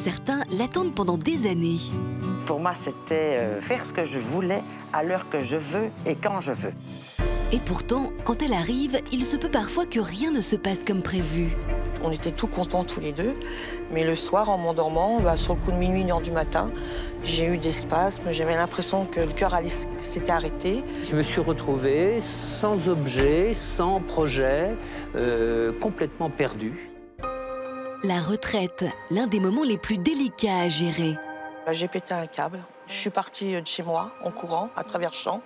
Certains l'attendent pendant des années. Pour moi, c'était faire ce que je voulais, à l'heure que je veux et quand je veux. Et pourtant, quand elle arrive, il se peut parfois que rien ne se passe comme prévu. On était tout contents tous les deux, mais le soir, en m'endormant, sur le coup de minuit, 1h du matin, j'ai eu des spasmes, j'avais l'impression que le cœur s'était arrêté. Je me suis retrouvé sans objet, sans projet, complètement perdu. La retraite, l'un des moments les plus délicats à gérer. J'ai pété un câble. Je suis partie de chez moi, en courant, à travers le champ,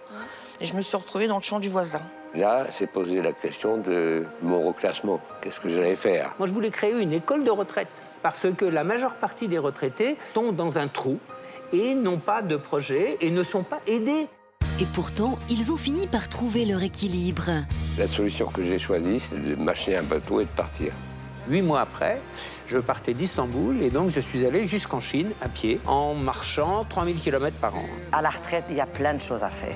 et je me suis retrouvée dans le champ du voisin. Là, s'est posé la question de mon reclassement. Qu'est-ce que j'allais faire? Moi, je voulais créer une école de retraite, parce que la majeure partie des retraités tombent dans un trou et n'ont pas de projet et ne sont pas aidés. Et pourtant, ils ont fini par trouver leur équilibre. La solution que j'ai choisie, c'est de m'acheter un bateau et de partir. 8 mois après, je partais d'Istanbul et donc je suis allé jusqu'en Chine à pied, en marchant 3000 km par an. À la retraite, il y a plein de choses à faire.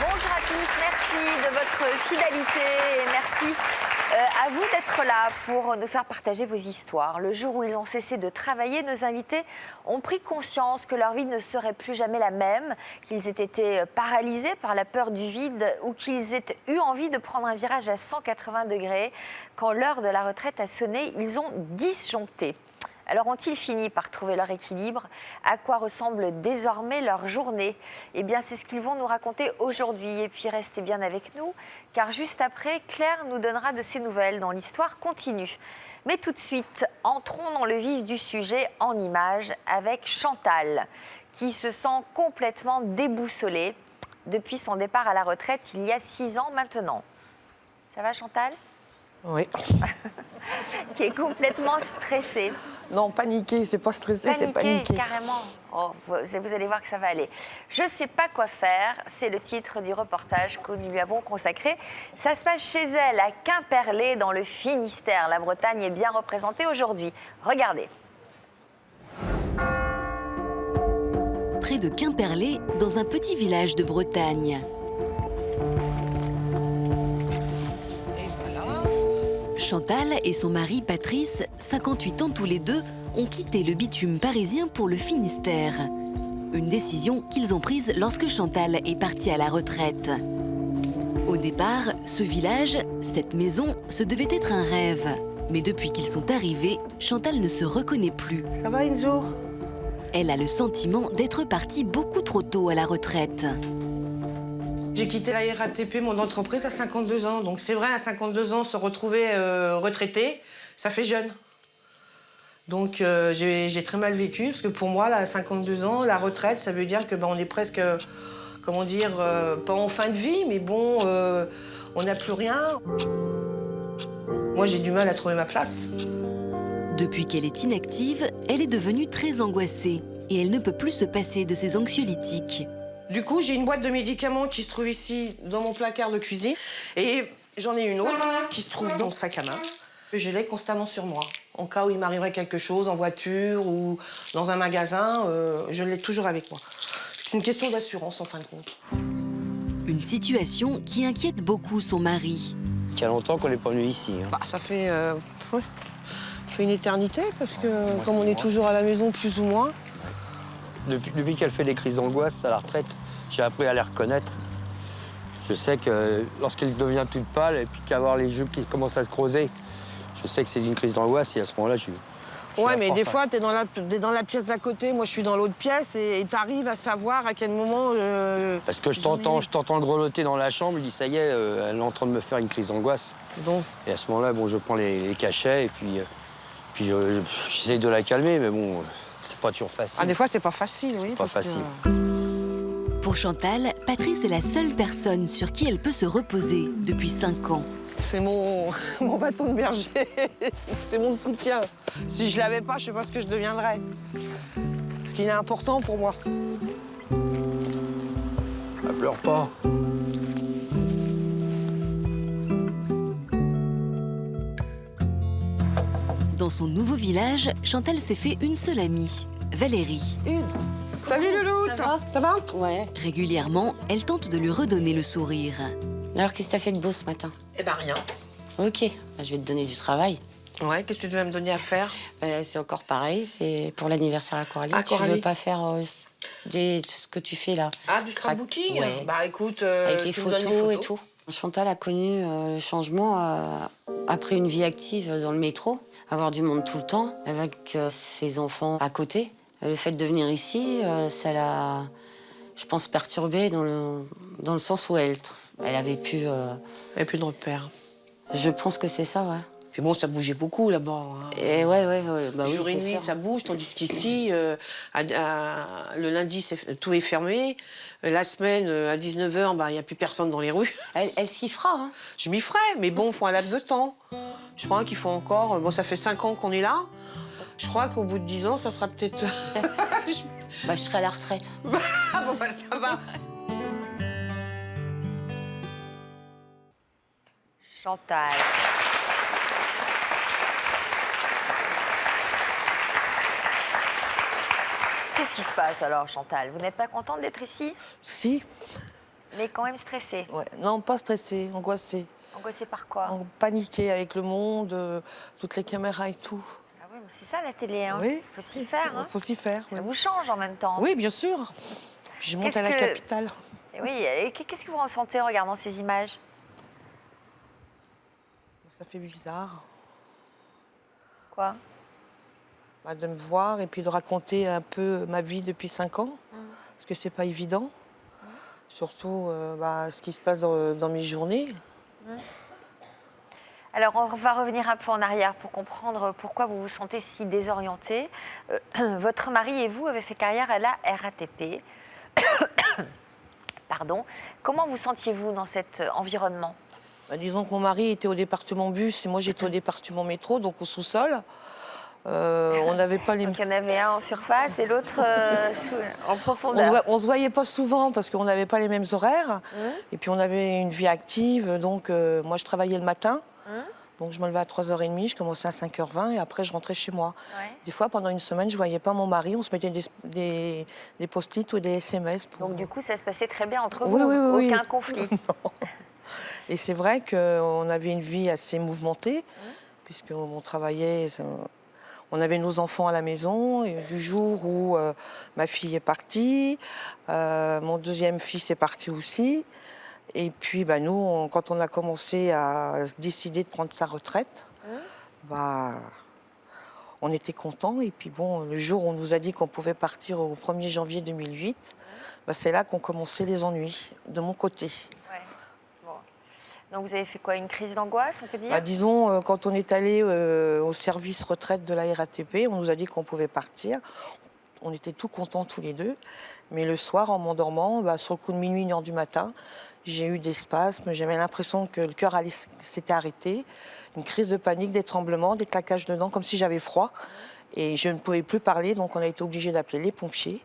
Bonjour à tous, merci de votre fidélité et merci à vous d'être là pour nous faire partager vos histoires. Le jour où ils ont cessé de travailler, nos invités ont pris conscience que leur vie ne serait plus jamais la même, qu'ils aient été paralysés par la peur du vide ou qu'ils aient eu envie de prendre un virage à 180 degrés. Quand l'heure de la retraite a sonné, ils ont disjoncté. Alors ont-ils fini par trouver leur équilibre? À quoi ressemble désormais leur journée? Eh bien, c'est ce qu'ils vont nous raconter aujourd'hui. Et puis, restez bien avec nous, car juste après, Claire nous donnera de ses nouvelles dans l'histoire continue. Mais tout de suite, entrons dans le vif du sujet en images avec Chantal, qui se sent complètement déboussolée depuis son départ à la retraite il y a 6 ans maintenant. Ça va, Chantal? Oui. Qui est complètement stressée. Non, paniqué, c'est pas stressé, c'est paniqué. Carrément. Oh, vous allez voir que ça va aller. Je sais pas quoi faire, c'est le titre du reportage que nous lui avons consacré. Ça se passe chez elle, à Quimperlé, dans le Finistère. La Bretagne est bien représentée aujourd'hui. Regardez. Près de Quimperlé, dans un petit village de Bretagne. Chantal et son mari Patrice, 58 ans tous les deux, ont quitté le bitume parisien pour le Finistère. Une décision qu'ils ont prise lorsque Chantal est partie à la retraite. Au départ, ce village, cette maison, ce devait être un rêve. Mais depuis qu'ils sont arrivés, Chantal ne se reconnaît plus. Ça va, Enzo? Elle a le sentiment d'être partie beaucoup trop tôt à la retraite. J'ai quitté la RATP, mon entreprise, à 52 ans. Donc c'est vrai, à 52 ans, se retrouver retraité, ça fait jeune. Donc j'ai très mal vécu, parce que pour moi, là, à 52 ans, la retraite, ça veut dire que on est presque, comment dire, pas en fin de vie, mais bon, on n'a plus rien. Moi, j'ai du mal à trouver ma place. Depuis qu'elle est inactive, elle est devenue très angoissée et elle ne peut plus se passer de ses anxiolytiques. Du coup, j'ai une boîte de médicaments qui se trouve ici, dans mon placard de cuisine. Et j'en ai une autre qui se trouve dans le sac à main. Je l'ai constamment sur moi. En cas où il m'arriverait quelque chose, en voiture ou dans un magasin, je l'ai toujours avec moi. C'est une question d'assurance, en fin de compte. Une situation qui inquiète beaucoup son mari. Il y a longtemps qu'on n'est pas venu ici. Hein. Bah, ça fait une éternité, parce que comme on est toujours à la maison, plus ou moins. Depuis qu'elle fait des crises d'angoisse à la retraite, j'ai appris à les reconnaître. Je sais que lorsqu'elle devient toute pâle et puis qu'avoir les yeux qui commencent à se creuser, je sais que c'est une crise d'angoisse et à ce moment-là, je ouais, mais des fois, t'es dans la pièce d'à côté, moi je suis dans l'autre pièce et t'arrives à savoir à quel moment... Parce que je t'entends grelotter dans la chambre, je dis ça y est, elle est en train de me faire une crise d'angoisse. Donc. Et à ce moment-là, bon, je prends les cachets et puis j'essaie de la calmer, mais bon... C'est pas toujours facile. Ah, des fois, c'est pas facile, oui. C'est pas facile. Pour Chantal, Patrice est la seule personne sur qui elle peut se reposer depuis 5 ans. C'est mon, mon bâton de berger. C'est mon soutien. Si je l'avais pas, je sais pas ce que je deviendrais. Ce qui est important pour moi. Ah, pleure pas. Dans son nouveau village, Chantal s'est fait une seule amie, Valérie. Salut Loulou, ça va? Ouais. Régulièrement, elle tente de lui redonner le sourire. Alors, qu'est-ce que t'as fait de beau ce matin? Eh ben rien. Ok, bah, je vais te donner du travail. Ouais, qu'est-ce que tu vas me donner à faire? C'est encore pareil, c'est pour l'anniversaire à Coralie. Ah, Tu Coralie. veux pas faire ce que tu fais là? Ah, du scrapbooking? Ouais. Bah écoute, Avec les tu me donnes photos les et tout. Chantal a connu le changement après une vie active dans le métro, avoir du monde tout le temps, avec ses enfants à côté. Le fait de venir ici, ça l'a, je pense, perturbée dans le sens où elle avait pu... Il n'y avait plus de repères. Je pense que c'est ça, ouais. Puis bon, ça bougeait beaucoup là-bas. Hein. Et ouais, bah oui, Jour et c'est nuit, sûr. ça bouge, tandis qu'ici, le lundi, tout est fermé. La semaine, à 19h, il n'y a plus personne dans les rues. Elle s'y fera, hein. Je m'y ferai, mais bon, il faut un laps de temps. Je crois qu'il faut encore... Bon, ça fait 5 ans qu'on est là. Je crois qu'au bout de 10 ans, ça sera peut-être... Bah, je serai à la retraite. Ah bon, bah ça va. Chantal. Qu'est-ce qui se passe alors, Chantal? Vous n'êtes pas contente d'être ici, Si, mais quand même stressée. ouais. Non, pas stressée, angoissée. Angoissée par quoi? Paniquée avec le monde, toutes les caméras et tout. Ah oui, mais c'est ça la télé, hein. Oui. Faut s'y faire, Il hein. faut s'y faire. Ça oui. vous change en même temps. Oui, bien sûr. Puis je monte Qu'est-ce à la que- capitale. Et oui, et qu'est-ce que vous ressentez en regardant ces images? Ça fait bizarre Quoi? de me voir et puis de raconter un peu ma vie depuis 5 ans. Parce que c'est pas évident. Surtout ce qui se passe dans mes journées. Alors, on va revenir un peu en arrière pour comprendre pourquoi vous vous sentez si désorienté. Votre mari et vous avez fait carrière à la RATP. Pardon. Comment vous sentiez-vous dans cet environnement? Disons que mon mari était au département bus et moi j'étais au département métro, donc au sous-sol. On n'avait pas les... Donc, il y en avait un en surface et l'autre en profondeur. On se voyait pas souvent parce qu'on n'avait pas les mêmes horaires. Et puis on avait une vie active, donc moi je travaillais le matin. Donc je me levais à 3h30, je commençais à 5h20 et après je rentrais chez moi. Ouais. Des fois pendant une semaine je voyais pas mon mari, on se mettait des post-it ou des SMS. Donc, du coup, ça se passait très bien entre Oui, vous. oui, oui, Aucun oui. conflit. Et c'est vrai qu'on avait une vie assez mouvementée, puisqu'on travaillait, on avait nos enfants à la maison. Et du jour où ma fille est partie, mon deuxième fils est parti aussi. Et puis nous, quand on a commencé à se décider de prendre sa retraite, on était contents. Et puis le jour où on nous a dit qu'on pouvait partir au 1er janvier 2008, c'est là qu'ont commencé les ennuis, de mon côté. Ouais. Bon. Donc, vous avez fait quoi? Une crise d'angoisse, on peut dire? Disons, quand on est allé au service retraite de la RATP, on nous a dit qu'on pouvait partir. On était tout contents tous les deux. Mais le soir, en m'endormant, sur le coup de minuit, 1h du matin, j'ai eu des spasmes. J'avais l'impression que le cœur s'était arrêté. Une crise de panique, des tremblements, des claquages de dents, comme si j'avais froid. Et je ne pouvais plus parler, donc on a été obligé d'appeler les pompiers.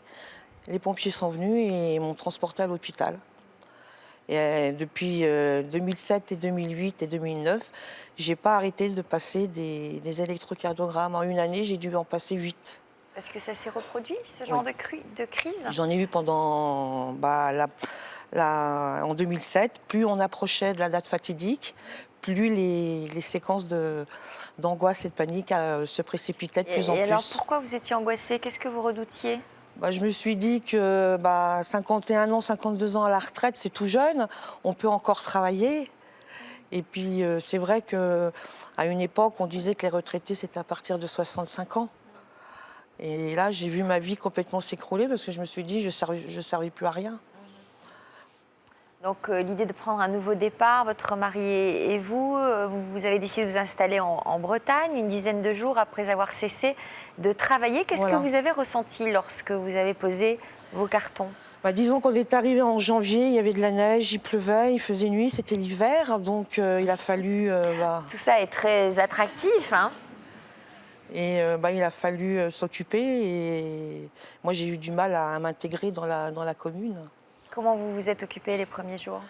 Les pompiers sont venus et m'ont transporté à l'hôpital. Et depuis 2007 et 2008 et 2009, j'ai pas arrêté de passer des électrocardiogrammes. En une année, j'ai dû en passer 8. Est-ce que ça s'est reproduit, ce genre de crise? J'en ai eu pendant en 2007. Plus on approchait de la date fatidique, plus les séquences d'angoisse et de panique se précipitaient de plus en plus. Et alors, pourquoi vous étiez angoissée? Qu'est-ce que vous redoutiez? Je me suis dit que 51 ans, 52 ans à la retraite, c'est tout jeune. On peut encore travailler. Et puis, c'est vrai qu'à une époque, on disait que les retraités, c'était à partir de 65 ans. Et là, j'ai vu ma vie complètement s'écrouler parce que je me suis dit, je servais plus à rien. Donc, l'idée de prendre un nouveau départ, votre mari et vous, vous avez décidé de vous installer en Bretagne, une dizaine de jours après avoir cessé de travailler. Qu'est-ce que vous avez ressenti lorsque vous avez posé vos cartons? Disons qu'on est arrivé en janvier, il y avait de la neige, il pleuvait, il faisait nuit, c'était l'hiver, donc il a fallu... Tout ça est très attractif, hein? Et il a fallu s'occuper et moi j'ai eu du mal à m'intégrer dans la commune. Comment vous vous êtes occupé les premiers jours?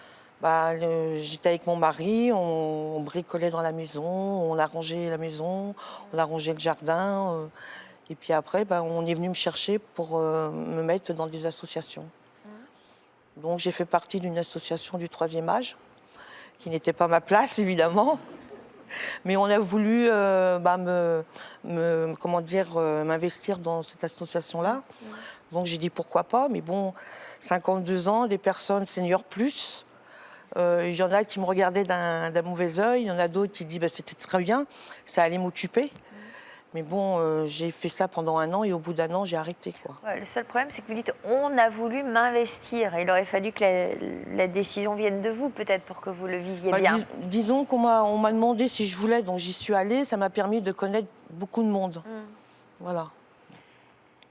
J'étais avec mon mari, on bricolait dans la maison, on arrangeait la maison, on arrangeait le jardin. Et puis après, on est venu me chercher pour me mettre dans des associations. Donc j'ai fait partie d'une association du 3e âge, qui n'était pas ma place évidemment. Mais on a voulu m'investir dans cette association-là. Donc j'ai dit pourquoi pas. Mais bon, 52 ans, des personnes seniors plus. Il y en a qui me regardaient d'un mauvais œil. Il y en a d'autres qui disent c'était très bien, ça allait m'occuper. Mais bon, j'ai fait ça pendant 1 an et au bout d'1 an, j'ai arrêté, quoi. Ouais, le seul problème, c'est que vous dites on a voulu m'investir. Il aurait fallu que la décision vienne de vous, peut-être, pour que vous le viviez bien. Disons qu'on m'a demandé si je voulais, donc j'y suis allée. Ça m'a permis de connaître beaucoup de monde. Voilà.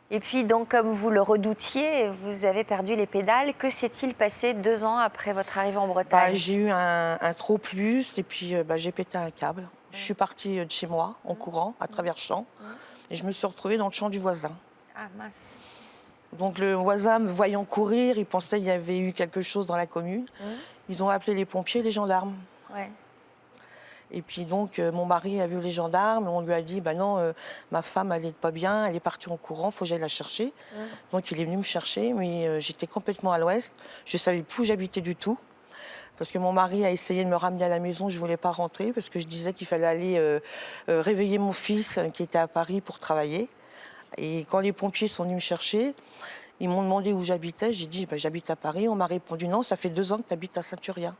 Et puis, donc, comme vous le redoutiez, vous avez perdu les pédales. Que s'est-il passé 2 ans après votre arrivée en Bretagne? J'ai eu un trop plus et puis j'ai pété un câble. Je suis partie de chez moi en courant à travers le champ et je me suis retrouvée dans le champ du voisin. Ah mince. Donc le voisin, me voyant courir, il pensait qu'il y avait eu quelque chose dans la commune. Ils ont appelé les pompiers et les gendarmes. Ouais. Et puis donc mon mari a vu les gendarmes et on lui a dit non, ma femme elle n'est pas bien, elle est partie en courant, il faut que j'aille la chercher. Donc il est venu me chercher, mais j'étais complètement à l'ouest, je ne savais plus où j'habitais du tout. Parce que mon mari a essayé de me ramener à la maison, je ne voulais pas rentrer parce que je disais qu'il fallait aller réveiller mon fils qui était à Paris pour travailler. Et quand les pompiers sont venus me chercher, ils m'ont demandé où j'habitais. J'ai dit j'habite à Paris. On m'a répondu non, ça fait 2 ans que tu habites à Saint-Urien.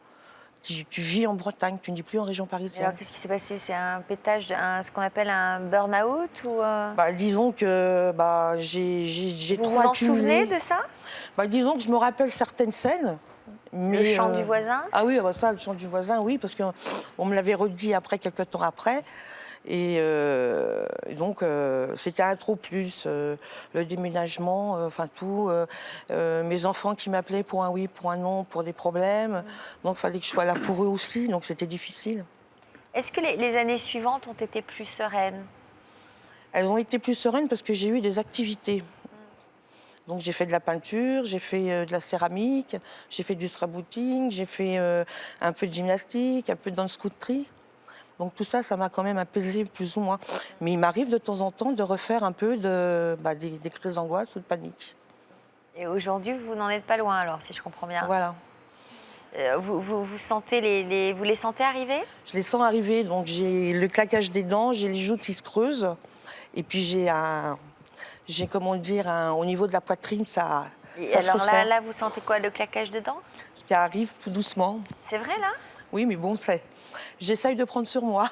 Tu vis en Bretagne, tu n'es plus en région parisienne. Alors qu'est-ce qui s'est passé? C'est un pétage, ce qu'on appelle un burn-out ou disons que j'ai trop accumulé. Vous vous en souvenez de ça? Disons que je me rappelle certaines scènes. Mais, le chant du voisin? Ah oui, ça, le chant du voisin, oui, parce qu'on me l'avait redit après, quelques temps après. Et donc, c'était un trop plus, le déménagement, tout. Mes enfants qui m'appelaient pour un oui, pour un non, pour des problèmes. Donc, il fallait que je sois là pour eux aussi, donc c'était difficile. Est-ce que les années suivantes ont été plus sereines? Elles ont été plus sereines parce que j'ai eu des activités. Donc j'ai fait de la peinture, j'ai fait de la céramique, j'ai fait du scrapbooking, j'ai fait un peu de gymnastique, un peu de dance-country. Donc tout ça, ça m'a quand même apaisé plus ou moins. Mais il m'arrive de temps en temps de refaire un peu des crises d'angoisse ou de panique. Et aujourd'hui, vous n'en êtes pas loin alors, si je comprends bien. Voilà. Vous sentez vous les sentez arriver? Je les sens arriver, donc j'ai le claquage des dents, j'ai les joues qui se creusent. Et puis j'ai au niveau de la poitrine, ça alors là, vous sentez quoi, le claquage de dents? Qui arrive tout doucement. C'est vrai, là? Oui, mais bon, j'essaye de prendre sur moi.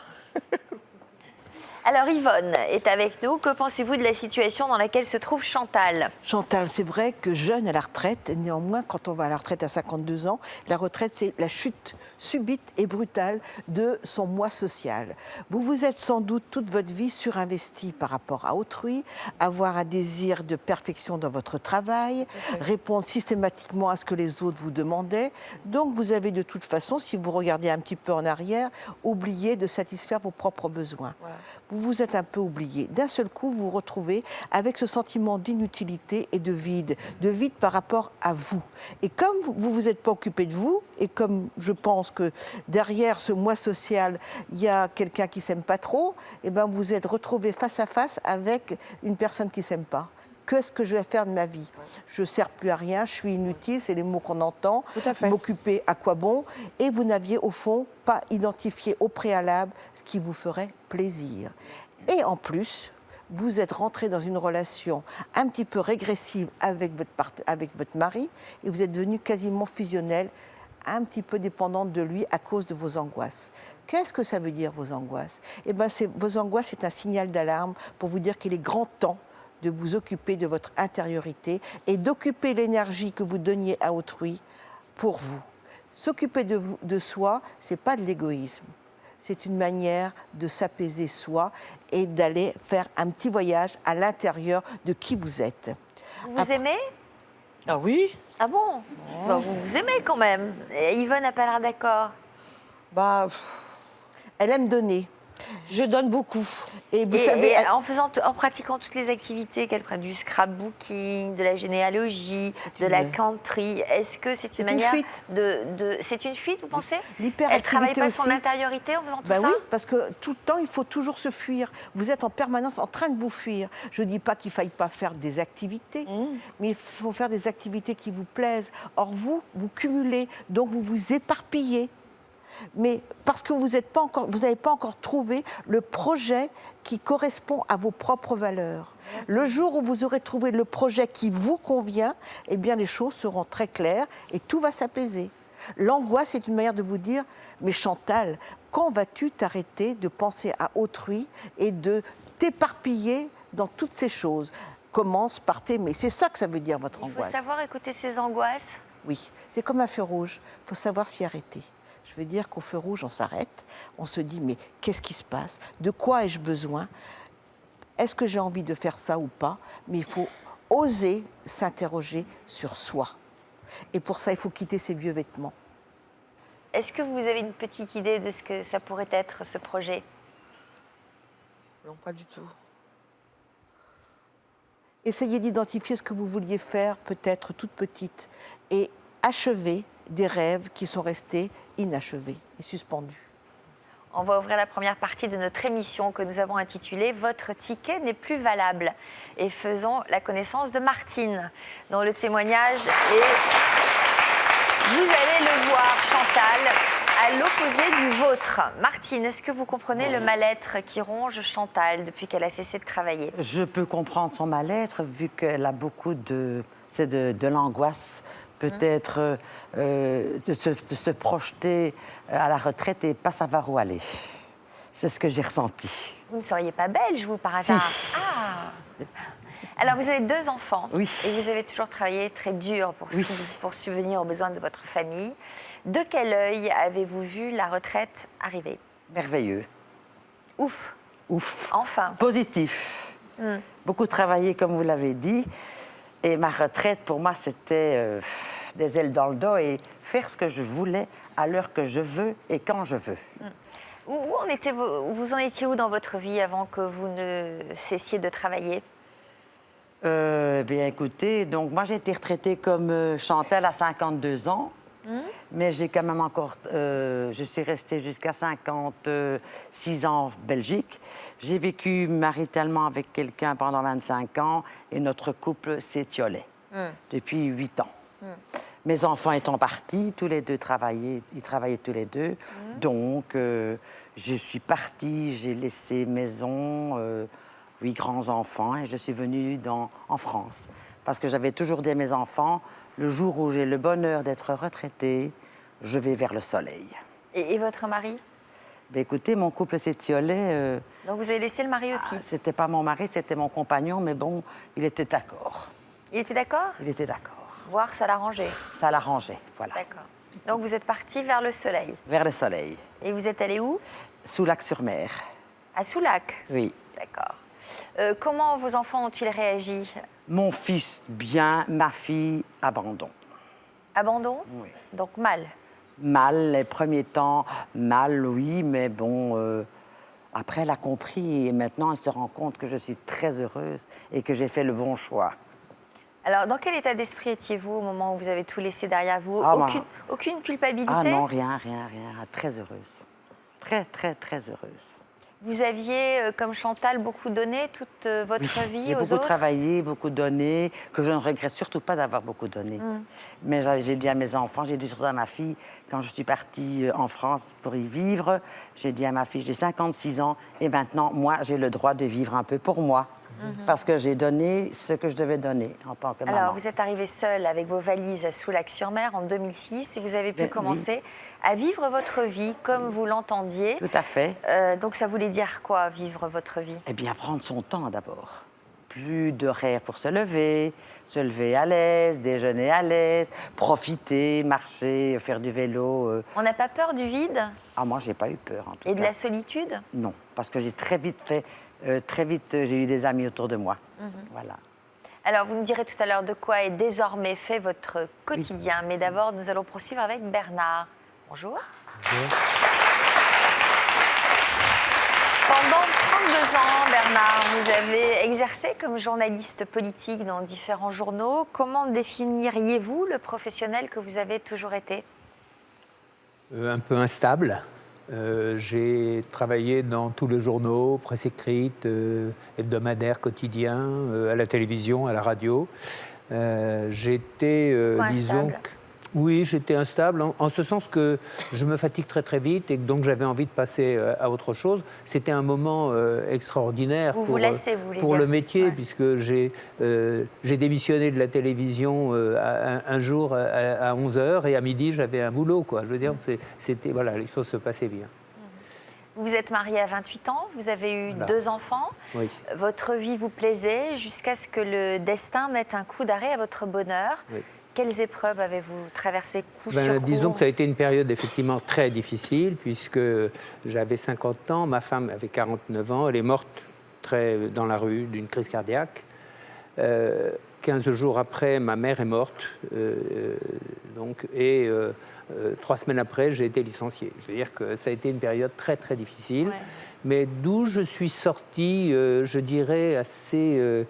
Alors Yvonne est avec nous. Que pensez-vous de la situation dans laquelle se trouve Chantal? Chantal, c'est vrai que jeune à la retraite, néanmoins, quand on va à la retraite à 52 ans, la retraite, c'est la chute subite et brutale de son moi social. Vous vous êtes sans doute toute votre vie surinvesti par rapport à autrui, avoir un désir de perfection dans votre travail, répondre systématiquement à ce que les autres vous demandaient. Donc vous avez de toute façon, si vous regardez un petit peu en arrière, oublié de satisfaire vos propres besoins. Voilà. Vous vous êtes un peu oublié. D'un seul coup, vous vous retrouvez avec ce sentiment d'inutilité et de vide par rapport à vous. Et comme vous ne vous êtes pas occupé de vous, et comme je pense que derrière ce moi social, il y a quelqu'un qui ne s'aime pas trop, et ben vous êtes retrouvé face à face avec une personne qui ne s'aime pas. Qu'est-ce que je vais faire de ma vie? Je ne sers plus à rien, je suis inutile, c'est les mots qu'on entend. M'occuper à quoi bon? Et vous n'aviez au fond pas identifié au préalable ce qui vous ferait plaisir. Et en plus, vous êtes rentré dans une relation un petit peu régressive avec votre mari et vous êtes devenu quasiment fusionnel, un petit peu dépendante de lui à cause de vos angoisses. Qu'est-ce que ça veut dire, vos angoisses? Eh bien, vos angoisses, c'est un signal d'alarme pour vous dire qu'il est grand temps de vous occuper de votre intériorité et d'occuper l'énergie que vous donniez à autrui pour vous. S'occuper de soi, ce n'est pas de l'égoïsme. C'est une manière de s'apaiser soi et d'aller faire un petit voyage à l'intérieur de qui vous êtes. Vous aimez? Ah oui, Ah bon? Bah, vous vous aimez quand même. Et Yvonne n'a pas l'air d'accord. Bah, Elle aime donner. je donne beaucoup. Et vous savez, Et en pratiquant toutes les activités qu'elle prend, du scrapbooking, de la généalogie, de la country, est-ce que c'est une manière fuite. C'est une fuite, vous pensez? L'hyperactivité Elle travaille pas son aussi. intériorité en faisant tout bah ça? oui, parce que tout le temps, il faut toujours se fuir. Vous êtes en permanence en train de vous fuir. Je ne dis pas qu'il ne faille pas faire des activités, mais il faut faire des activités qui vous plaisent. Or, vous cumulez, donc vous vous éparpillez. Mais parce que vous n'avez pas encore trouvé le projet qui correspond à vos propres valeurs. Le jour où vous aurez trouvé le projet qui vous convient, eh bien les choses seront très claires et tout va s'apaiser. L'angoisse est une manière de vous dire « Mais Chantal, quand vas-tu t'arrêter de penser à autrui et de t'éparpiller dans toutes ces choses ?» Commence par t'aimer. C'est ça que ça veut dire, votre angoisse. Il faut savoir écouter ses angoisses. Oui, c'est comme un feu rouge. Il faut savoir s'y arrêter. Je veux dire qu'au feu rouge, on s'arrête, on se dit, mais qu'est-ce qui se passe? De quoi ai-je besoin? Est-ce que j'ai envie de faire ça ou pas? Mais il faut oser s'interroger sur soi. Et pour ça, il faut quitter ses vieux vêtements. Est-ce que vous avez une petite idée de ce que ça pourrait être, ce projet? Non, pas du tout. Essayez d'identifier ce que vous vouliez faire, peut-être toute petite, et achever des rêves qui sont restés inachevés et suspendus. On va ouvrir la première partie de notre émission que nous avons intitulée « Votre ticket n'est plus valable » et faisons la connaissance de Martine, dont le témoignage est... Vous allez le voir, Chantal, à l'opposé du vôtre. Martine, est-ce que vous comprenez le mal-être qui ronge Chantal depuis qu'elle a cessé de travailler? Je peux comprendre son mal-être vu qu'elle a beaucoup de... C'est de l'angoisse. Peut-être de se projeter à la retraite et pas savoir où aller. C'est ce que j'ai ressenti. Vous ne seriez pas belge, vous, par hasard? Si. Ah. Alors, vous avez 2 enfants. Oui. Et vous avez toujours travaillé très dur pour subvenir aux besoins de votre famille. De quel œil avez-vous vu la retraite arriver? Merveilleux. Ouf. Ouf. Enfin. Positif. Beaucoup travaillé, comme vous l'avez dit. Et ma retraite, pour moi, c'était des ailes dans le dos et faire ce que je voulais à l'heure que je veux et quand je veux. Vous en étiez où dans votre vie avant que vous ne cessiez de travailler? Bien, écoutez, donc moi, j'ai été retraitée comme Chantal à 52 ans. Mais j'ai quand même encore... je suis restée jusqu'à 56 ans en Belgique. J'ai vécu maritalement avec quelqu'un pendant 25 ans et notre couple s'étiolait depuis 8 ans. Mes enfants étant partis, tous les deux travaillaient, ils travaillaient tous les deux. Donc, je suis partie, j'ai laissé maison, 8 grands-enfants et je suis venue en France. Parce que j'avais toujours dit à mes enfants, le jour où j'ai le bonheur d'être retraitée, je vais vers le soleil. Et votre mari? Ben, écoutez, mon couple s'étiolait. Donc vous avez laissé le mari aussi? C'était pas mon mari, c'était mon compagnon, mais bon, il était d'accord. Il était d'accord? Il était d'accord. Voir, ça l'arrangeait? Ça l'arrangeait, voilà. D'accord. Donc vous êtes parti vers le soleil? Vers le soleil. Et vous êtes allé où? Soulac-sur-Mer. À Soulac? Oui. D'accord. Comment vos enfants ont-ils réagi? Mon fils, bien, ma fille, abandon. Abandon? Oui. Donc mal? Mal, les premiers temps, mal, oui, mais bon, après, elle a compris et maintenant, elle se rend compte que je suis très heureuse et que j'ai fait le bon choix. Alors, dans quel état d'esprit étiez-vous au moment où vous avez tout laissé derrière vous? Aucune culpabilité? Ah non, rien. Très heureuse. Très, très, très heureuse. Vous aviez, comme Chantal, beaucoup donné toute votre vie aux autres? J'ai beaucoup travaillé, beaucoup donné, que je ne regrette surtout pas d'avoir beaucoup donné. Mais j'ai dit à mes enfants, j'ai dit surtout à ma fille, quand je suis partie en France pour y vivre, j'ai dit à ma fille, j'ai 56 ans et maintenant, moi, j'ai le droit de vivre un peu pour moi. Parce que j'ai donné ce que je devais donner en tant que maman. Alors, vous êtes arrivée seule avec vos valises à Soulac-sur-Mer en 2006 et vous avez pu commencer à vivre votre vie comme vous l'entendiez. Tout à fait. Donc, ça voulait dire quoi, vivre votre vie? Eh bien, prendre son temps d'abord. Plus d'horaires pour se lever à l'aise, déjeuner à l'aise, profiter, marcher, faire du vélo. On n'a pas peur du vide? Ah, moi, j'ai pas eu peur, en tout cas. Et de la solitude? Non, parce que j'ai très vite j'ai eu des amis autour de moi. Voilà. Alors, vous nous direz tout à l'heure de quoi est désormais fait votre quotidien. Mais d'abord, nous allons poursuivre avec Bernard. Bonjour. Bonjour. Pendant 32 ans, Bernard, vous avez exercé comme journaliste politique dans différents journaux. Comment définiriez-vous le professionnel que vous avez toujours été ? Un peu instable. J'ai travaillé dans tous les journaux, presse écrite, hebdomadaire, quotidien, à la télévision, à la radio. J'étais, disons... Oui, j'étais instable, en ce sens que je me fatigue très très vite et que donc j'avais envie de passer à autre chose. C'était un moment extraordinaire pour le métier, puisque j'ai démissionné de la télévision un jour à 11h et à midi j'avais un boulot, quoi. Je veux dire, c'était, voilà, les choses se passaient bien. Vous êtes marié à 28 ans, vous avez eu 2 enfants. Oui. Votre vie vous plaisait jusqu'à ce que le destin mette un coup d'arrêt à votre bonheur. Oui. Quelles épreuves avez-vous traversé coup sur coup ? Disons que ça a été une période effectivement très difficile, puisque j'avais 50 ans, ma femme avait 49 ans, elle est morte dans la rue d'une crise cardiaque. 15 jours après, ma mère est morte, et 3 semaines après, j'ai été licencié. Je veux dire que ça a été une période très très difficile, mais d'où je suis sorti, je dirais, assez...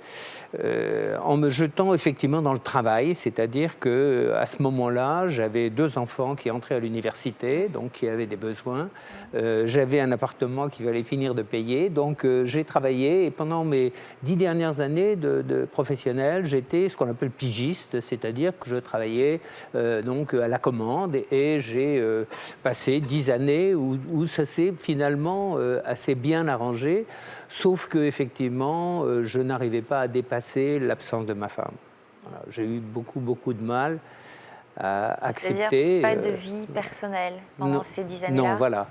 en me jetant effectivement dans le travail, c'est-à-dire qu'à ce moment-là, j'avais 2 enfants qui entraient à l'université, donc qui avaient des besoins. J'avais un appartement qu'il fallait finir de payer, donc j'ai travaillé et pendant mes 10 dernières années de professionnel, j'étais ce qu'on appelle pigiste, c'est-à-dire que je travaillais donc à la commande et j'ai passé 10 années où ça s'est finalement assez bien arrangé. Sauf qu'effectivement, je n'arrivais pas à dépasser l'absence de ma femme. Voilà, j'ai eu beaucoup de mal à accepter. C'est-à-dire pas de vie personnelle pendant ces 10 années-là ? Non, voilà.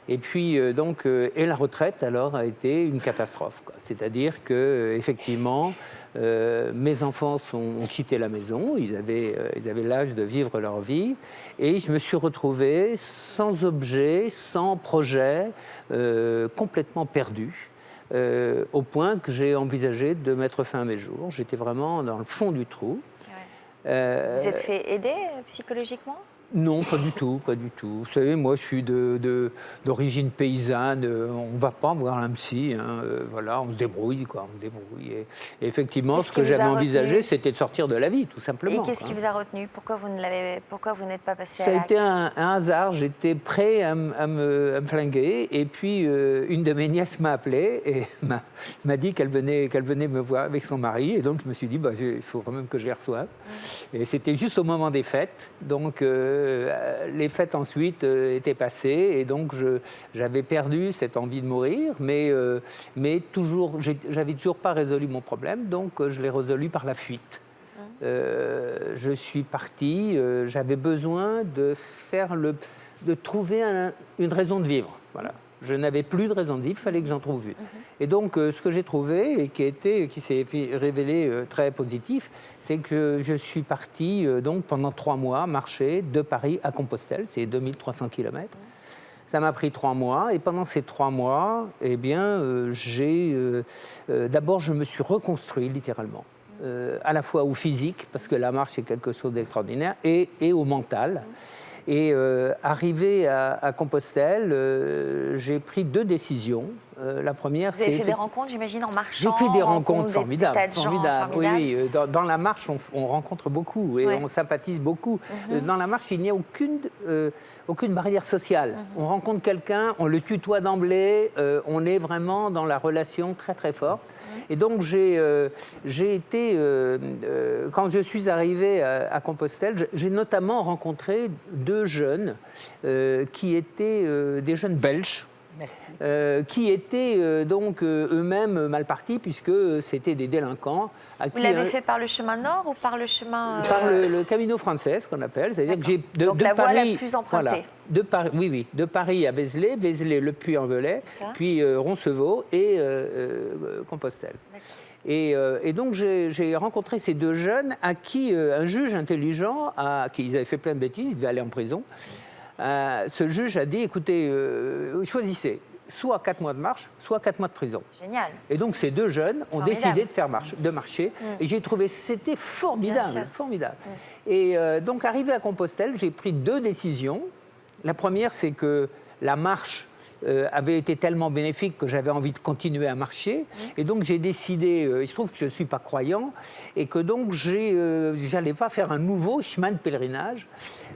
Et puis, et la retraite, alors, a été une catastrophe, quoi. C'est-à-dire qu'effectivement, mes enfants ont quitté la maison, ils avaient l'âge de vivre leur vie, et je me suis retrouvé sans objet, sans projet, complètement perdu. Au point que j'ai envisagé de mettre fin à mes jours. J'étais vraiment dans le fond du trou. Vous êtes fait aider psychologiquement ? Non, pas du tout, pas du tout. Vous savez, moi, je suis d'origine paysanne. On ne va pas voir un psy, hein, voilà, on se débrouille, quoi, on se débrouille. Et effectivement, ce que j'avais envisagé, c'était de sortir de la vie, tout simplement. Et qu'est-ce qui vous a retenu ? Pourquoi vous n'êtes pas passé à l'acte ? Ça a été un hasard. J'étais prêt à me flinguer, et puis une de mes nièces m'a appelé et m'a dit qu'elle venait me voir avec son mari, et donc je me suis dit, il faut quand même que je les reçoive. Et c'était juste au moment des fêtes, donc. Les fêtes ensuite étaient passées et donc j'avais perdu cette envie de mourir, mais j'avais toujours pas résolu mon problème, donc je l'ai résolu par la fuite. Je suis parti, j'avais besoin de trouver une raison de vivre. Voilà. Je n'avais plus de raison de vivre, il fallait que j'en trouve une. Et donc, ce que j'ai trouvé, et qui s'est révélé très positif, c'est que je suis parti donc, pendant 3 mois marcher de Paris à Compostelle, c'est 2300 km. Ça m'a pris 3 mois, et pendant ces 3 mois, eh bien, d'abord, je me suis reconstruit littéralement. À la fois au physique, parce que la marche est quelque chose d'extraordinaire, et au mental. Et arrivé à Compostelle, j'ai pris 2 décisions. La première, vous avez fait des rencontres, j'imagine, en marchant. J'ai fait des rencontres formidables. Oui. Dans la marche, on rencontre beaucoup et on sympathise beaucoup. Dans la marche, il n'y a aucune barrière sociale. On rencontre quelqu'un, on le tutoie d'emblée, on est vraiment dans la relation très très forte. Et donc j'ai été, quand je suis arrivé à Compostelle, j'ai notamment rencontré 2 jeunes qui étaient des jeunes belges. Qui étaient donc eux-mêmes mal partis puisque c'était des délinquants. Vous l'avez fait par le chemin nord ou par le chemin... Par le Camino Frances, qu'on appelle. C'est-à-dire que j'ai donc la voie la plus empruntée. Voilà, de Paris à Vézelay, le Puy-en-Velay, puis Roncevaux et Compostelle. Et donc j'ai rencontré ces 2 jeunes à qui un juge intelligent, qui ils avaient fait plein de bêtises, ils devaient aller en prison. Ce juge a dit, écoutez, choisissez, soit 4 mois de marche, soit 4 mois de prison. Génial. Et donc ces deux jeunes ont Formidable. décidé de marcher. Et j'ai trouvé c'était Bien formidable, sûr. formidable. Et donc arrivé à Compostelle, j'ai pris 2 décisions. La première, c'est que la marche avait été tellement bénéfique que j'avais envie de continuer à marcher. Et donc j'ai décidé, il se trouve que je ne suis pas croyant, et que donc j'allais pas faire un nouveau chemin de pèlerinage.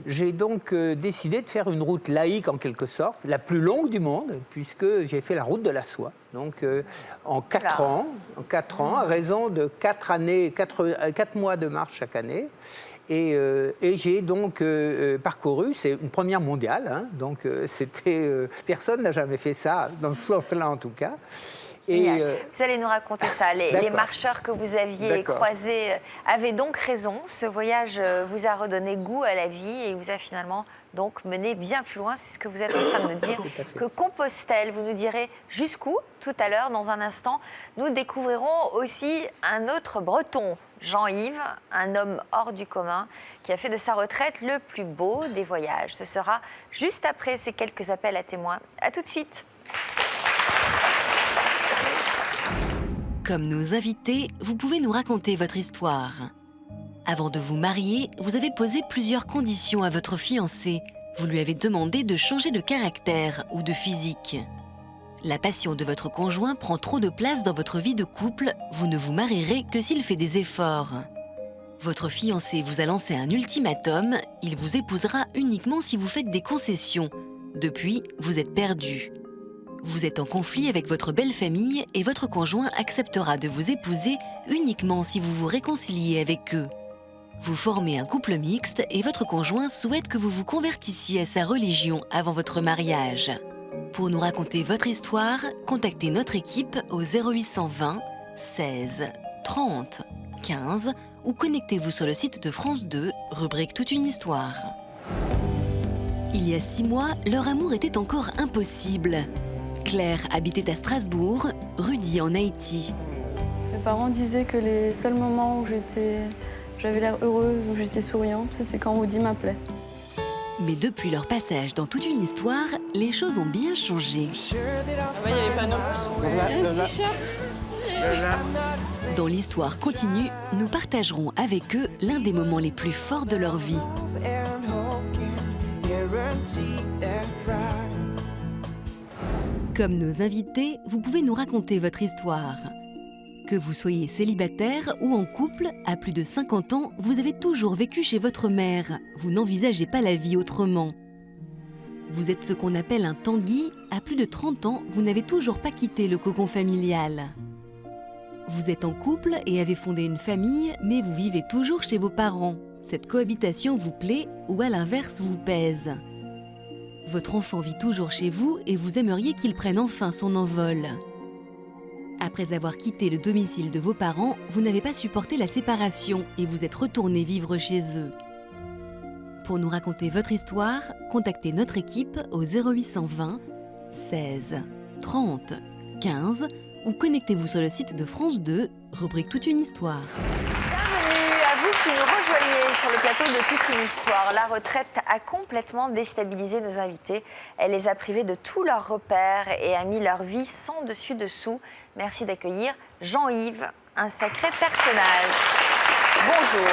J'ai donc décidé de faire une route laïque en quelque sorte, la plus longue du monde, puisque j'ai fait la route de la soie. Donc en 4 ans, à raison de 4 mois de marche chaque année. Et j'ai donc parcouru, c'est une première mondiale, hein, donc personne n'a jamais fait ça, dans ce sens-là en tout cas. Génial. Vous allez nous raconter ça. Les marcheurs que vous aviez D'accord. croisés avaient donc raison. Ce voyage vous a redonné goût à la vie et vous a finalement donc mené bien plus loin. C'est ce que vous êtes en train de nous dire. Que Compostelle, vous nous direz jusqu'où tout à l'heure. Dans un instant, nous découvrirons aussi un autre Breton, Jean-Yves, un homme hors du commun qui a fait de sa retraite le plus beau des voyages. Ce sera juste après ces quelques appels à témoins. À tout de suite. Comme nos invités, vous pouvez nous raconter votre histoire. Avant de vous marier, vous avez posé plusieurs conditions à votre fiancé. Vous lui avez demandé de changer de caractère ou de physique. La passion de votre conjoint prend trop de place dans votre vie de couple, vous ne vous marierez que s'il fait des efforts. Votre fiancé vous a lancé un ultimatum, il vous épousera uniquement si vous faites des concessions. Depuis, vous êtes perdu. Vous êtes en conflit avec votre belle famille et votre conjoint acceptera de vous épouser uniquement si vous vous réconciliez avec eux. Vous formez un couple mixte et votre conjoint souhaite que vous vous convertissiez à sa religion avant votre mariage. Pour nous raconter votre histoire, contactez notre équipe au 0820 16 30 15 ou connectez-vous sur le site de France 2, rubrique Toute une histoire. Il y a 6 mois, leur amour était encore impossible. Claire habitait à Strasbourg, Rudy en Haïti. Mes parents disaient que les seuls moments où j'avais l'air heureuse, où j'étais souriante, c'était quand Rudy m'appelait. Mais depuis leur passage dans Toute une histoire, les choses ont bien changé. Il y a les panneaux. Il y a un t-shirt. Dans l'histoire continue, nous partagerons avec eux l'un des moments les plus forts de leur vie. Comme nos invités, vous pouvez nous raconter votre histoire. Que vous soyez célibataire ou en couple, à plus de 50 ans, vous avez toujours vécu chez votre mère. Vous n'envisagez pas la vie autrement. Vous êtes ce qu'on appelle un Tanguy. À plus de 30 ans, vous n'avez toujours pas quitté le cocon familial. Vous êtes en couple et avez fondé une famille, mais vous vivez toujours chez vos parents. Cette cohabitation vous plaît ou à l'inverse vous pèse. Votre enfant vit toujours chez vous et vous aimeriez qu'il prenne enfin son envol. Après avoir quitté le domicile de vos parents, vous n'avez pas supporté la séparation et vous êtes retourné vivre chez eux. Pour nous raconter votre histoire, contactez notre équipe au 0820 16 30 15 ou connectez-vous sur le site de France 2, rubrique Toute une histoire. Bienvenue à vous qui nous rejoignez sur le plateau de Toute une histoire. La retraite a complètement déstabilisé nos invités. Elle les a privés de tous leurs repères et a mis leur vie sans dessus-dessous. Merci d'accueillir Jean-Yves, un sacré personnage. Bonjour.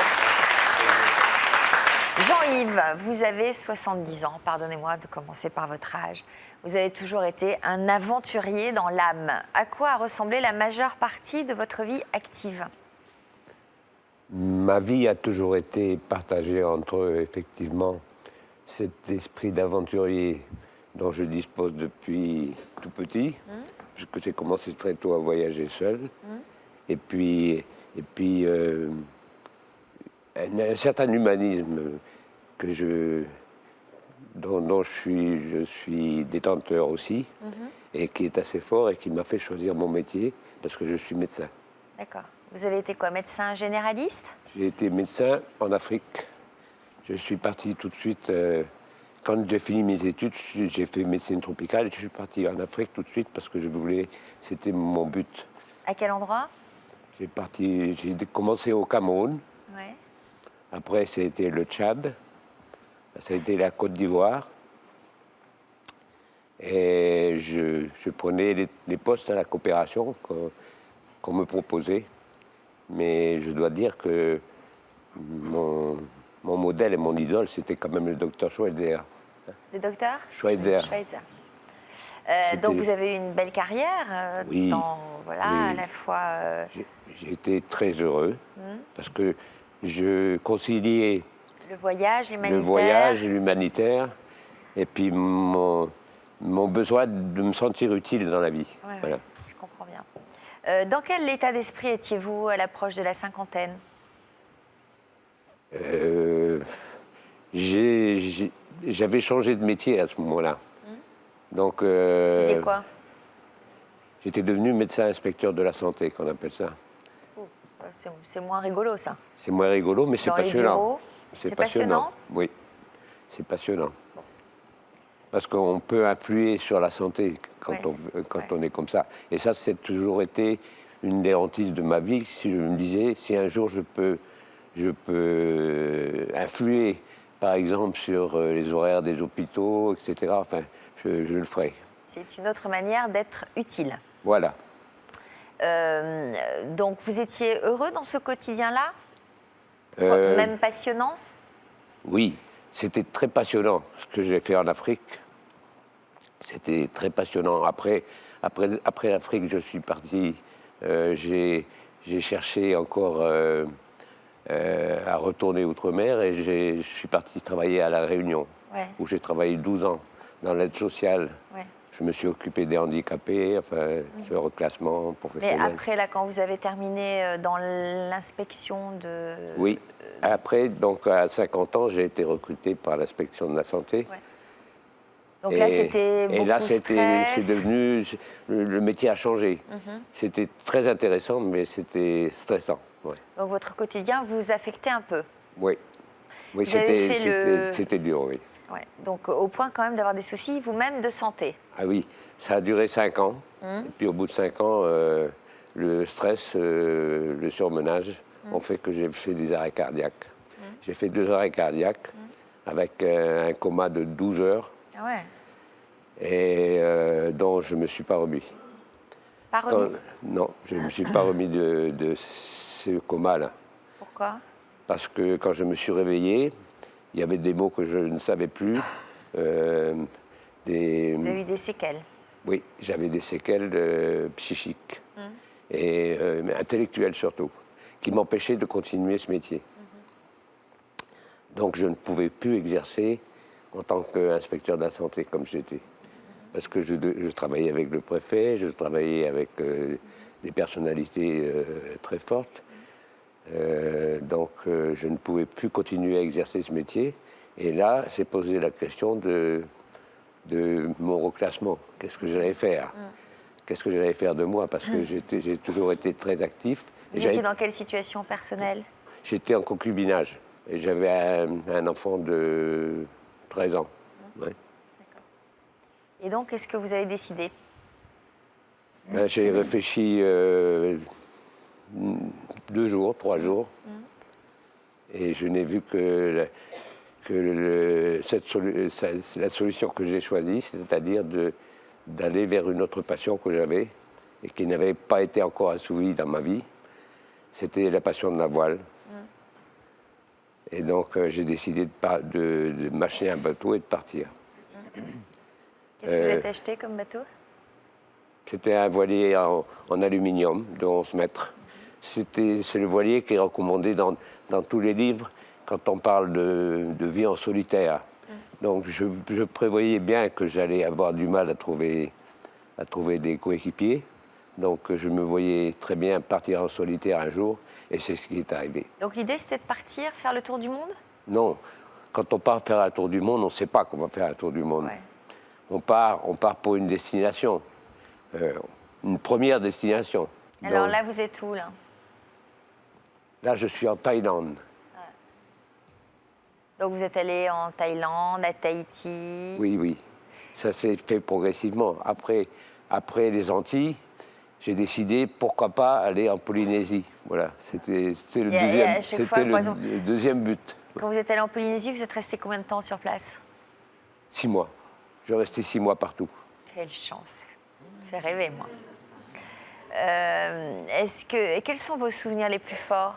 Jean-Yves, vous avez 70 ans. Pardonnez-moi de commencer par votre âge. Vous avez toujours été un aventurier dans l'âme. À quoi a ressemblé la majeure partie de votre vie active ? Ma vie a toujours été partagée entre, effectivement, cet esprit d'aventurier dont je dispose depuis tout petit, puisque j'ai commencé très tôt à voyager seul, et puis un certain humanisme dont je suis détenteur aussi, et qui est assez fort et qui m'a fait choisir mon métier, parce que je suis médecin. D'accord. Vous avez été quoi, médecin généraliste ? J'ai été médecin en Afrique. Je suis parti tout de suite, quand j'ai fini mes études, j'ai fait médecine tropicale et je suis parti en Afrique tout de suite parce que je voulais, c'était mon but. À quel endroit ? J'ai commencé au Cameroun, Ouais. après c'était le Tchad, ça a été la Côte d'Ivoire Et je prenais les postes à la coopération qu'on me proposait. Mais je dois dire que mon modèle et mon idole, c'était quand même le docteur Schweitzer. Le docteur Schweitzer. Donc vous avez eu une belle carrière Oui, voilà, oui. à la fois... J'ai été très heureux parce que je conciliais le voyage, l'humanitaire. le voyage, l'humanitaire, et puis mon besoin de me sentir utile dans la vie. Ouais, Voilà. ouais, je comprends bien. Dans quel état d'esprit étiez-vous à l'approche de la cinquantaine? J'avais changé de métier à ce moment-là. Donc, Vous faisiez quoi? j'étais devenu médecin inspecteur de la santé, qu'on appelle ça. Oh, c'est moins rigolo, ça. C'est moins rigolo, mais c'est Dans les passionnant. bureaux, c'est passionnant? Oui, c'est passionnant. Parce qu'on peut influer sur la santé quand on est comme ça. Et ça, c'est toujours été une des hantises de ma vie. Si je me disais, si un jour je peux influer, par exemple, sur les horaires des hôpitaux, etc., enfin, je le ferai. C'est une autre manière d'être utile. Voilà. Donc, vous étiez heureux dans ce quotidien-là? Même passionnant? Oui, c'était très passionnant ce que j'ai fait en Afrique. C'était très passionnant. Après l'Afrique, je suis parti. J'ai cherché encore à retourner outre-mer et je suis parti travailler à La Réunion, où j'ai travaillé 12 ans dans l'aide sociale. Ouais. Je me suis occupé des handicapés, enfin, ce reclassement professionnel. Mais après, là, quand vous avez terminé dans l'inspection de... Oui. Après, donc, à 50 ans, j'ai été recruté par l'inspection de la santé. Ouais. Donc là, c'était beaucoup de stress. C'est devenu... Le métier a changé. C'était très intéressant, mais c'était stressant. Ouais. Donc votre quotidien vous affectait un peu? Oui. Oui, c'était dur, oui. Ouais. Donc au point quand même d'avoir des soucis vous-même de santé? Ah oui, ça a duré 5 ans. Et puis au bout de 5 ans, le stress, le surmenage ont fait que j'ai fait des arrêts cardiaques. J'ai fait 2 arrêts cardiaques avec un coma de 12 heures. Ah ouais. Et dont je ne me suis pas remis. Pas remis? Non, je ne me suis pas remis de ce coma-là. Pourquoi? Parce que quand je me suis réveillé, il y avait des mots que je ne savais plus. Vous avez eu des séquelles? Oui, j'avais des séquelles psychiques et intellectuelles surtout, qui m'empêchaient de continuer ce métier. Donc je ne pouvais plus exercer en tant qu'inspecteur de la santé comme j'étais. Parce que je travaillais avec le préfet, je travaillais avec des personnalités très fortes. Donc je ne pouvais plus continuer à exercer ce métier. Et là, s'est posé la question de mon reclassement. Qu'est-ce que j'allais faire? Qu'est-ce que j'allais faire de moi? Parce que j'ai toujours été très actif. Vous étiez dans quelle situation personnelle? J'étais en concubinage. Et j'avais un enfant de 13 ans. Ouais. Et donc, qu'est-ce que vous avez décidé? J'ai réfléchi 2 jours, 3 jours. Et je n'ai vu que la solution que j'ai choisie, c'est-à-dire d'aller vers une autre passion que j'avais et qui n'avait pas été encore assouvie dans ma vie. C'était la passion de la voile. Et donc, j'ai décidé de m'acheter un bateau et de partir. Qu'est-ce que vous avez acheté comme bateau? C'était un voilier en aluminium de 11 mètres. C'est le voilier qui est recommandé dans tous les livres quand on parle de vie en solitaire. Donc, je prévoyais bien que j'allais avoir du mal à trouver des coéquipiers. Donc, je me voyais très bien partir en solitaire un jour. Et c'est ce qui est arrivé. Donc l'idée, c'était de partir, faire le tour du monde? Non. Quand on part faire un tour du monde, on ne sait pas qu'on va faire un tour du monde. Ouais. On part pour une destination, une première destination. Alors là, vous êtes où, là? Là, je suis en Thaïlande. Ouais. Donc vous êtes allé en Thaïlande, à Tahiti? Oui, oui. Ça s'est fait progressivement. Après les Antilles, j'ai décidé, pourquoi pas, aller en Polynésie. Voilà, c'était le deuxième but. Quand vous êtes allé en Polynésie, vous êtes resté combien de temps sur place? 6 mois. Je restais 6 mois partout. Quelle chance. Ça fait rêver, moi. Quels sont vos souvenirs les plus forts?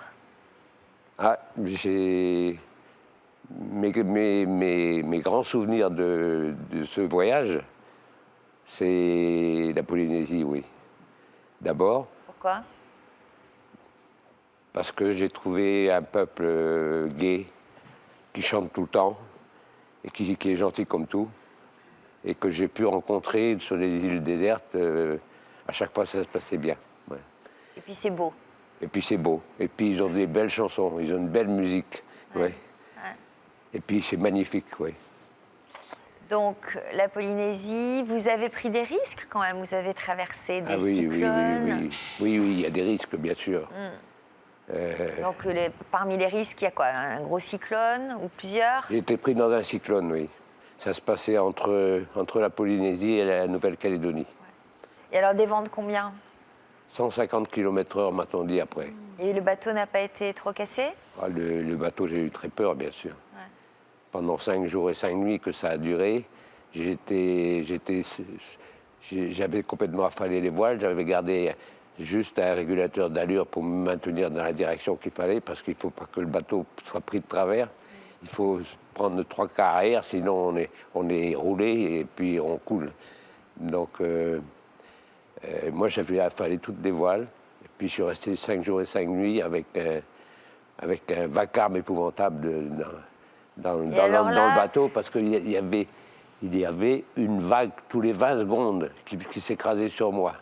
Ah, j'ai... Mes grands souvenirs de ce voyage, c'est la Polynésie, oui. D'abord, Pourquoi? parce que j'ai trouvé un peuple gai, qui chante tout le temps, et qui est gentil comme tout, et que j'ai pu rencontrer sur les îles désertes. À chaque fois, ça se passait bien. Ouais. Et puis c'est beau. Et puis c'est beau. Et puis ils ont des belles chansons, ils ont une belle musique. Ouais. Ouais. Et puis c'est magnifique, oui. Donc la Polynésie, vous avez pris des risques quand même, vous avez traversé des cyclones. Oui, il y a des risques, bien sûr. Donc parmi les risques, il y a quoi? Un gros cyclone ou plusieurs? J'ai été pris dans un cyclone, oui. Ça se passait entre la Polynésie et la Nouvelle-Calédonie. Et alors des vents de combien? 150 km/h, m'a-t-on dit après. Et le bateau n'a pas été trop cassé? Ah, le bateau, j'ai eu très peur, bien sûr. Ouais. Pendant 5 jours et 5 nuits que ça a duré, j'avais complètement affalé les voiles, j'avais gardé juste un régulateur d'allure pour me maintenir dans la direction qu'il fallait, parce qu'il ne faut pas que le bateau soit pris de travers. Il faut prendre 3 quarts arrière, sinon on est roulé et puis on coule. Donc, moi, j'avais affalé toutes les voiles. Et puis, je suis resté 5 jours et 5 nuits avec un vacarme épouvantable dans le bateau, parce qu'il y avait une vague tous les 20 secondes qui s'écrasait sur moi.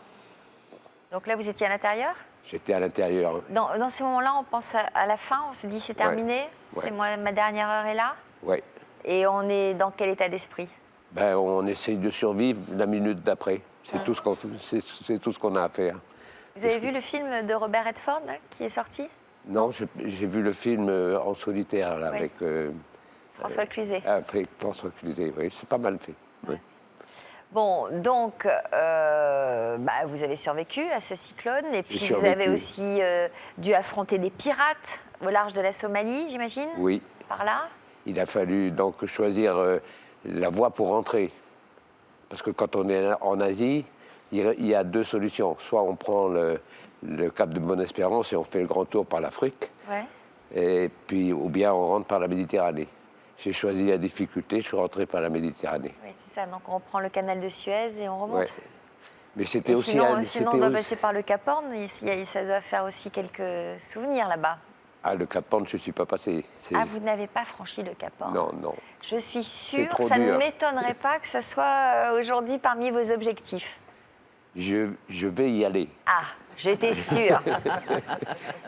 Donc là, vous étiez à l'intérieur? J'étais à l'intérieur. Dans ces moments-là, on pense à la fin, on se dit c'est terminé, c'est moi, ma dernière heure est là. Oui. Et on est dans quel état d'esprit? Ben, on essaye de survivre la minute d'après. C'est tout ce qu'on a à faire. Vous avez vu le film de Robert Redford là, qui est sorti? Non, j'ai vu le film en solitaire là, avec François Cluzet. Avec François Cluzet, oui, c'est pas mal fait. Oui. Bon, donc, vous avez survécu à ce cyclone, et puis vous avez aussi dû affronter des pirates au large de la Somalie, j'imagine? Oui. Par là? Il a fallu donc choisir la voie pour rentrer. Parce que quand on est en Asie, il y a 2 solutions. Soit on prend le cap de Bonne-Espérance et on fait le grand tour par l'Afrique, et puis, ou bien on rentre par la Méditerranée. J'ai choisi la difficulté, je suis rentré par la Méditerranée. Oui, c'est ça. Donc on prend le canal de Suez et on remonte. Ouais. Mais c'était aussi... Sinon, on doit passer par le Cap Horn. Ça doit faire aussi quelques souvenirs là-bas. Ah, le Cap Horn, je ne suis pas passé. Ah, vous n'avez pas franchi le Cap Horn? Non, non. Je suis sûre, ça ne m'étonnerait pas que ça soit aujourd'hui parmi vos objectifs. Je vais y aller. Ah, j'étais sûre.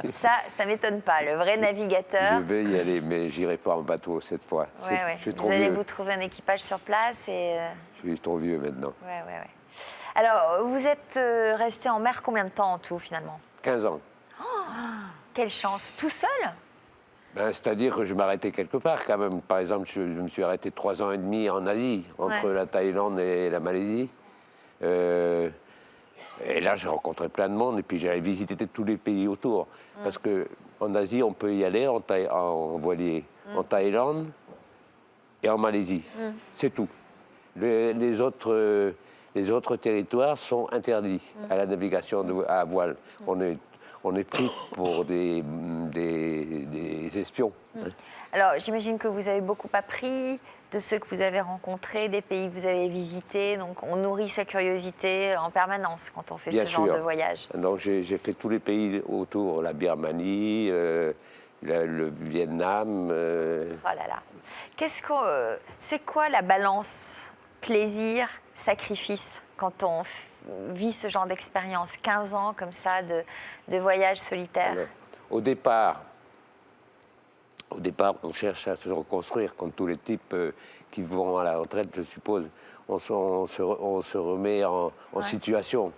Ça ne m'étonne pas. Le vrai navigateur... Je vais y aller, mais je n'irai pas en bateau cette fois. Vous allez vous trouver un équipage sur place et... Je suis trop vieux maintenant. Oui. Alors, vous êtes resté en mer combien de temps en tout, finalement? 15 ans. Oh, quelle chance. Tout seul? C'est-à-dire que je m'arrêtais quelque part quand même. Par exemple, je me suis arrêté 3 ans et demi en Asie, entre la Thaïlande et la Malaisie. Et là, j'ai rencontré plein de monde et puis j'allais visiter tous les pays autour. Parce qu'en Asie, on peut y aller en voilier, en Thaïlande et en Malaisie. C'est tout. Les autres territoires sont interdits à la navigation à voile. On est pris pour des espions. Alors, j'imagine que vous avez beaucoup appris de ceux que vous avez rencontrés, des pays que vous avez visités. Donc, on nourrit sa curiosité en permanence quand on fait ce genre de voyage. Donc, j'ai fait tous les pays autour, la Birmanie, le Vietnam. Oh là là. C'est quoi la balance plaisir-sacrifice quand on vit ce genre d'expérience, 15 ans comme ça de voyage solitaire? Au départ, on cherche à se reconstruire, comme tous les types qui vont à la retraite, je suppose. On se remet en situation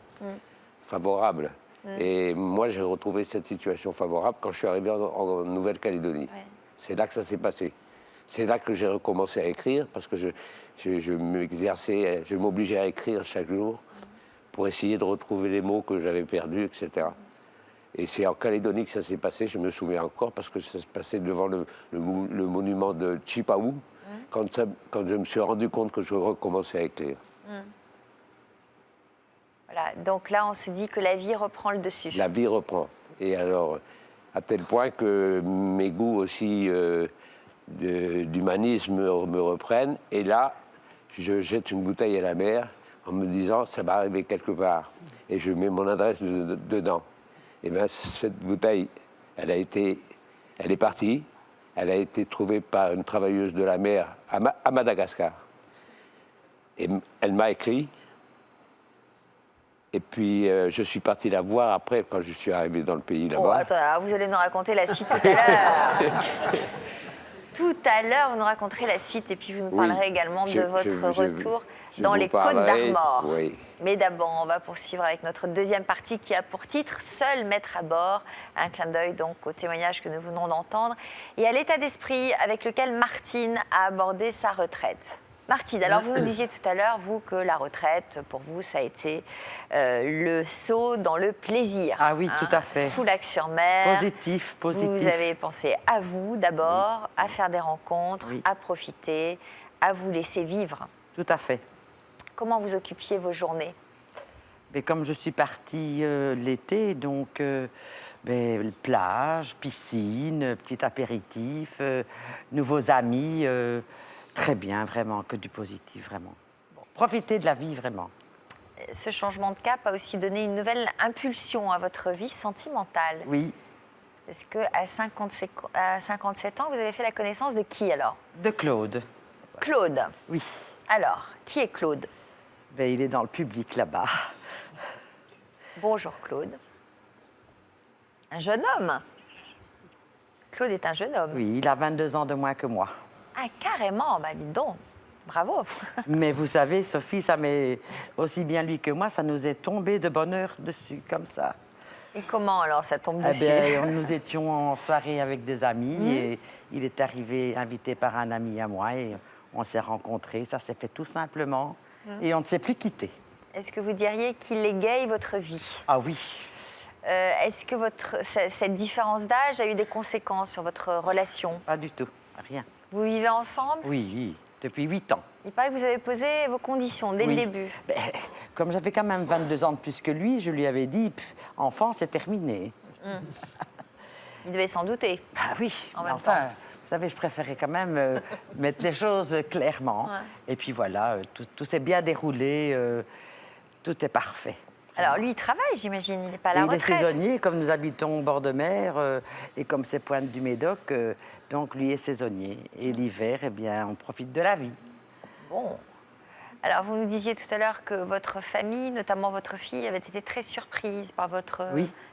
favorable. Et moi, j'ai retrouvé cette situation favorable quand je suis arrivé en Nouvelle-Calédonie. C'est là que ça s'est passé. C'est là que j'ai recommencé à écrire, parce que je m'obligeais à écrire chaque jour pour essayer de retrouver les mots que j'avais perdus, etc. Et c'est en Calédonie que ça s'est passé, je me souviens encore, parce que ça se passait devant le monument de Chipaou, quand je me suis rendu compte que je recommençais à écrire. Voilà, donc là, on se dit que la vie reprend le dessus. La vie reprend. Et alors, à tel point que mes goûts aussi d'humanisme me reprennent. Et là, je jette une bouteille à la mer en me disant, ça va arriver quelque part. Et je mets mon adresse dedans. Et bien, cette bouteille, elle est partie. Elle a été trouvée par une travailleuse de la mer à Madagascar. Et elle m'a écrit. Et puis, je suis parti la voir après, quand je suis arrivé dans le pays là-bas. Oh, attends, alors vous allez nous raconter la suite tout à l'heure. Tout à l'heure, vous nous raconterez la suite et puis vous nous parlerez également de votre retour dans les Côtes d'Armor. Oui. Mais d'abord, on va poursuivre avec notre deuxième partie qui a pour titre « Seul maître à bord ». Un clin d'œil donc au témoignage que nous venons d'entendre et à l'état d'esprit avec lequel Martine a abordé sa retraite. Martine, alors vous nous disiez tout à l'heure, vous, que la retraite, pour vous, ça a été le saut dans le plaisir. Ah oui, tout à fait. Soulac-sur-Mer. Positif. Vous avez pensé à vous d'abord, à faire des rencontres, à profiter, à vous laisser vivre. Tout à fait. Comment vous occupiez vos journées? Mais comme je suis partie l'été, donc plage, piscine, petit apéritif, nouveaux amis... Très bien, vraiment, que du positif, vraiment. Bon, profitez de la vie, vraiment. Ce changement de cap a aussi donné une nouvelle impulsion à votre vie sentimentale. Oui. Parce qu'à 57 ans, vous avez fait la connaissance de qui, alors? De Claude. Claude. Oui. Alors, qui est Claude? Ben, il est dans le public, là-bas. Bonjour, Claude. Un jeune homme. Claude est un jeune homme. Oui, il a 22 ans de moins que moi. Ah, carrément, bah dites donc, bravo. Mais vous savez, Sophie, ça m'est aussi bien lui que moi, ça nous est tombé de bonheur dessus, comme ça. Et comment alors ça tombe dessus? Bien, nous étions en soirée avec des amis et il est arrivé invité par un ami à moi et on s'est rencontrés, ça s'est fait tout simplement et on ne s'est plus quittés. Est-ce que vous diriez qu'il égaye votre vie? Ah oui. Est-ce que cette différence d'âge a eu des conséquences sur votre relation? Pas du tout, rien. Vous vivez ensemble? Oui, depuis 8 ans. Il paraît que vous avez posé vos conditions dès le début. Ben, comme j'avais quand même 22 ans de plus que lui, je lui avais dit, enfant, c'est terminé. Il devait s'en douter. Ah oui, enfin, vous savez, je préférais quand même mettre les choses clairement. Ouais. Et puis voilà, tout s'est bien déroulé, tout est parfait. Alors lui, il travaille, j'imagine, il n'est pas à la retraite. Il est saisonnier, comme nous habitons au bord de mer, et comme c'est Pointe du Médoc, donc lui est saisonnier. Et l'hiver, eh bien, on profite de la vie. Bon. Alors vous nous disiez tout à l'heure que votre famille, notamment votre fille, avait été très surprise par votre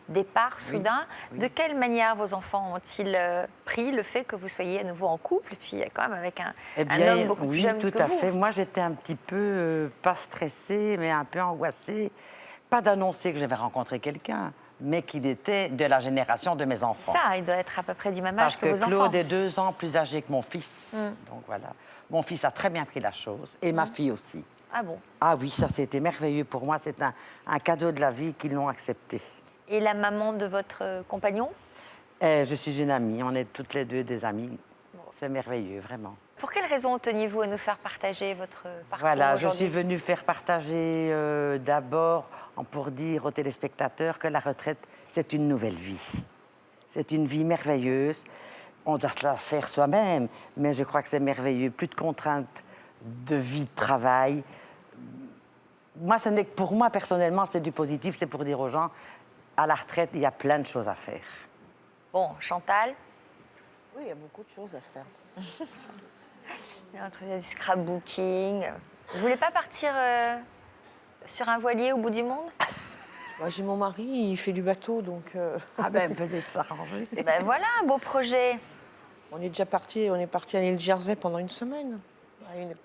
départ soudain. Oui. De quelle manière vos enfants ont-ils pris le fait que vous soyez à nouveau en couple, et puis quand même avec un homme beaucoup plus jeune que vous? Oui, tout à fait. Moi, j'étais un petit peu, pas stressée, mais un peu angoissée. Pas d'annoncer que j'avais rencontré quelqu'un, mais qu'il était de la génération de mes enfants. Ça, il doit être à peu près du même âge que vos enfants. Parce que Claude est 2 ans plus âgé que mon fils. Donc voilà. Mon fils a très bien pris la chose, et ma fille aussi. Ah bon? Ah oui, ça c'était merveilleux pour moi. C'est un cadeau de la vie qu'ils l'ont accepté. Et la maman de votre compagnon? Je suis une amie, on est toutes les deux des amies. Bon. C'est merveilleux, vraiment. Pour quelle raison teniez-vous à nous faire partager votre parcours? Voilà, je suis venue faire partager d'abord pour dire aux téléspectateurs que la retraite, c'est une nouvelle vie. C'est une vie merveilleuse. On doit se la faire soi-même, mais je crois que c'est merveilleux. Plus de contraintes de vie, de travail. Moi, ce n'est que pour moi, personnellement, c'est du positif. C'est pour dire aux gens, à la retraite, il y a plein de choses à faire. Bon, Chantal? Oui, il y a beaucoup de choses à faire. Il y a du scrapbooking. Vous voulez pas partir sur un voilier au bout du monde? Moi, j'ai mon mari, il fait du bateau, donc... Ah ben, peut-être s'arranger. Ben voilà, un beau projet. On est déjà parti, on est parti à l'île Jersey pendant une semaine.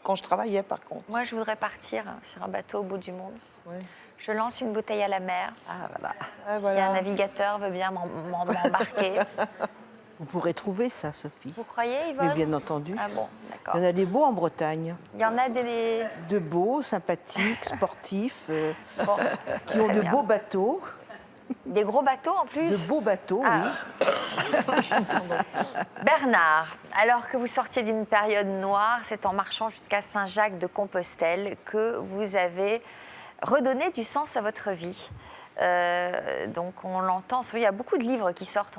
Quand je travaillais, par contre. Moi, je voudrais partir sur un bateau au bout du monde. Oui. Je lance une bouteille à la mer. Ah, voilà. Ah, si un navigateur veut bien m'embarquer. Vous pourrez trouver ça, Sophie. Vous croyez, Yvonne? Mais bien entendu. Ah bon, d'accord. Il y en a des beaux en Bretagne. Il y en a des... De beaux, sympathiques, sportifs, bon, qui ont de beaux bateaux. Des gros bateaux en plus? De beaux bateaux, oui. Bernard, alors que vous sortiez d'une période noire, c'est en marchant jusqu'à Saint-Jacques-de-Compostelle que vous avez redonner du sens à votre vie. Donc on l'entend, il y a beaucoup de livres qui sortent,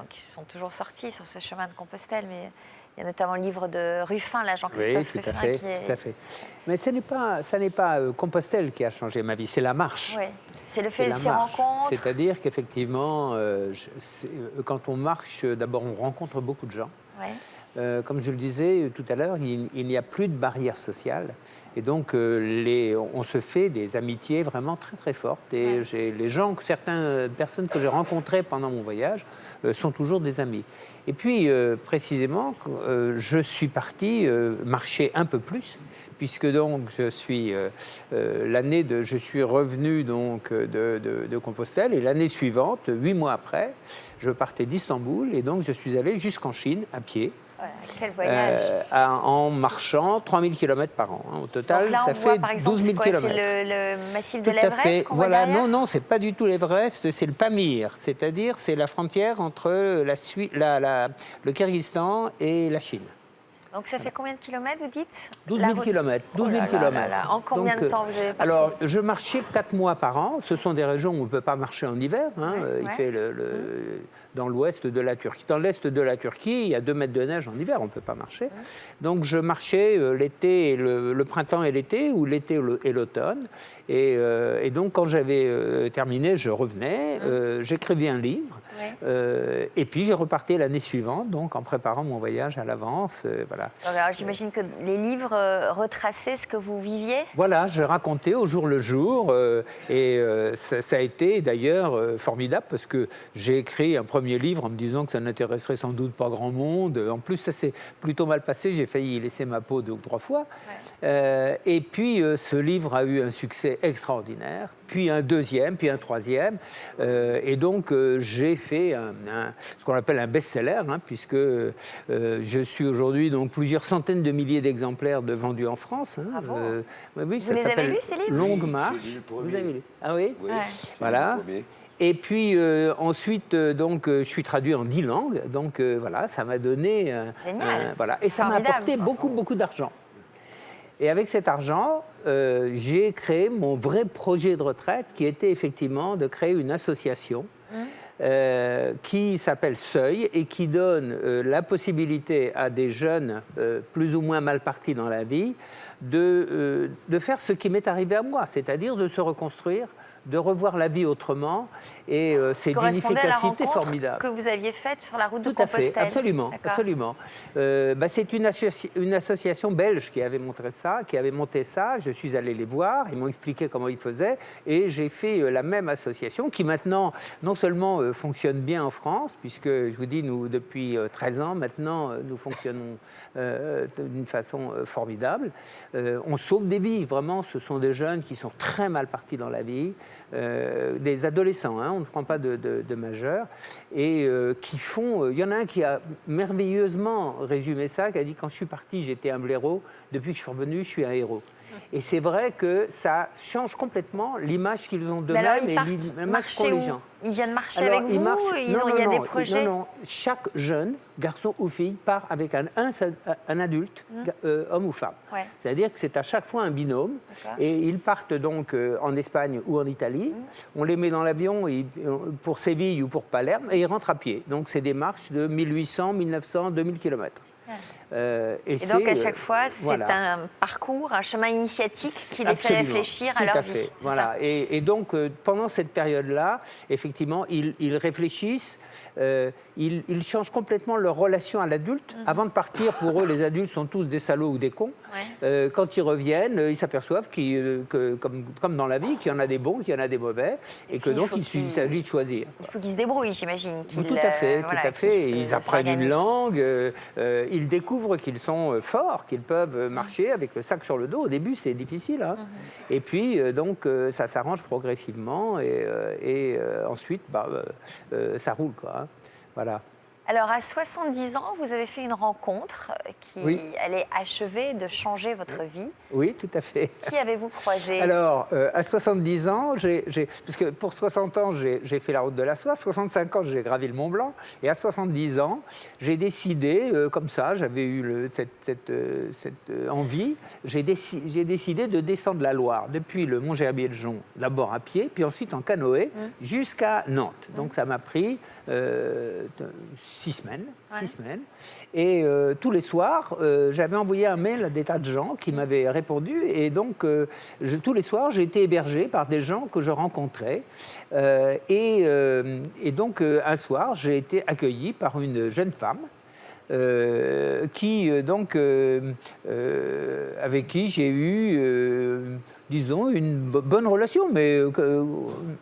qui sont toujours sortis sur ce chemin de Compostelle, mais il y a notamment le livre de Ruffin, là, Jean-Christophe Ruffin. qui est... Tout à fait. Mais ça n'est pas Compostelle qui a changé ma vie, c'est la marche. Oui, c'est le fait de ces marche. rencontres. C'est-à-dire qu'effectivement, quand on marche, d'abord on rencontre beaucoup de gens. Ouais. Comme je le disais tout à l'heure, il n'y a plus de barrières sociales. Et donc, on se fait des amitiés vraiment très, très fortes. Et certaines personnes que j'ai rencontrées pendant mon voyage sont toujours des amis. Et puis, précisément, je suis parti marcher un peu plus, puisque donc je suis revenu donc de Compostelle. Et l'année suivante, 8 mois après, je partais d'Istanbul. Et donc, je suis allé jusqu'en Chine à pied. Voilà, quel voyage en marchant 3000 km par an. Au total, donc là, ça fait par exemple, 12 000 km. C'est le massif de Tout à fait. l'Everest qu'on voit Voilà, derrière. non, c'est pas du tout l'Everest, c'est le Pamir. C'est-à-dire, c'est la frontière entre le Kyrgyzstan et la Chine. Donc ça fait combien de kilomètres, vous dites? 12 000 km. 12 000 kilomètres. En combien de temps vous avez parcouru? Alors, je marchais 4 mois par an. Ce sont des régions où on ne peut pas marcher en hiver. Il fait dans l'ouest de la Turquie. Dans l'est de la Turquie, il y a 2 mètres de neige en hiver, on ne peut pas marcher. Donc, je marchais l'été, le printemps et l'été, ou l'été et l'automne. Et donc, quand j'avais terminé, je revenais, j'écrivais un livre. Et puis, j'ai reparti l'année suivante, donc en préparant mon voyage à l'avance. Voilà. Alors, j'imagine que les livres retraçaient ce que vous viviez. Voilà, je racontais au jour le jour. Ça a été d'ailleurs formidable parce que j'ai écrit un premier livre en me disant que ça n'intéresserait sans doute pas grand monde. En plus, ça s'est plutôt mal passé. J'ai failli y laisser ma peau 2 ou 3 fois. Et puis, ce livre a eu un succès extraordinaire. Puis un deuxième, puis un troisième. Et donc, j'ai fait ce qu'on appelle un best-seller, puisque je suis aujourd'hui donc plusieurs centaines de milliers d'exemplaires de vendus en France. Oui, vous ça les avez s'appelle lus, ces livres? Longue Marche. Vous avez lu? Ah oui, Oui, voilà. Et puis ensuite, donc, je suis traduit en 10 langues. Donc voilà, ça m'a donné... Génial. Voilà. Et ça m'a apporté beaucoup, beaucoup d'argent. Et avec cet argent, j'ai créé mon vrai projet de retraite, qui était effectivement de créer une association qui s'appelle Seuil et qui donne la possibilité à des jeunes plus ou moins mal partis dans la vie de faire ce qui m'est arrivé à moi, c'est-à-dire de se reconstruire, de revoir la vie autrement, et c'est d'une efficacité formidable. Que vous aviez faite sur la route de Tout à Compostelle. fait, absolument, absolument. C'est une association belge qui avait monté ça. Je suis allé les voir, ils m'ont expliqué comment ils faisaient, et j'ai fait la même association qui maintenant, non seulement fonctionne bien en France, puisque je vous dis, nous depuis 13 ans maintenant, nous fonctionnons d'une façon formidable. On sauve des vies, vraiment. Ce sont des jeunes qui sont très mal partis dans la vie. Des adolescents, on ne prend pas de majeurs, et qui font... Il y en a un qui a merveilleusement résumé ça, qui a dit « Quand je suis parti, j'étais un blaireau. Depuis que je suis revenu, je suis un héros. » Et c'est vrai que ça change complètement l'image qu'ils ont d'eux-mêmes et l'image qu'ont les gens. Ils viennent marcher avec vous? Il y a des projets? Non. Chaque jeune, garçon ou fille, part avec un adulte, homme ou femme. C'est-à-dire que c'est à chaque fois un binôme. Et ils partent donc en Espagne ou en Italie. On les met dans l'avion pour Séville ou pour Palerme et ils rentrent à pied. Donc c'est des marches de 1800, 1900, 2000 km. Et donc à chaque fois, c'est un parcours, un chemin initiatique qui les fait réfléchir à leur vie. Voilà. Et donc pendant cette période-là, effectivement, ils réfléchissent, ils changent complètement leur relation à l'adulte. Avant de partir, pour eux, les adultes sont tous des salauds ou des cons. Quand ils reviennent, ils s'aperçoivent que, comme dans la vie, qu'il y en a des bons, qu'il y en a des mauvais, et que donc il s'agit de choisir. Il faut qu'ils se débrouillent, j'imagine. Tout à fait, tout à fait. Ils apprennent une langue, ils découvrent qu'ils sont forts, qu'ils peuvent marcher avec le sac sur le dos. Au début, c'est difficile. Et puis, donc, ça s'arrange progressivement et ensuite, ça roule, quoi. Voilà. Alors, à 70 ans, vous avez fait une rencontre qui allait achever de changer votre vie. Oui, tout à fait. Qui avez-vous croisé? Alors, à 70 ans, parce que pour 60 ans, j'ai fait la route de la soie, 65 ans, j'ai gravi le Mont Blanc, et à 70 ans, j'ai décidé, comme ça, j'avais eu cette envie, j'ai décidé de descendre la Loire, depuis le Mont-Gerbier-de-Jonc, d'abord à pied, puis ensuite en canoë, jusqu'à Nantes. Donc ça m'a pris 6 semaines. Et tous les soirs, j'avais envoyé un mail à des tas de gens qui m'avaient répondu. Et donc, tous les soirs, j'ai été hébergé par des gens que je rencontrais. Et donc, un soir, j'ai été accueilli par une jeune femme avec qui j'ai eu, disons, une bonne relation, mais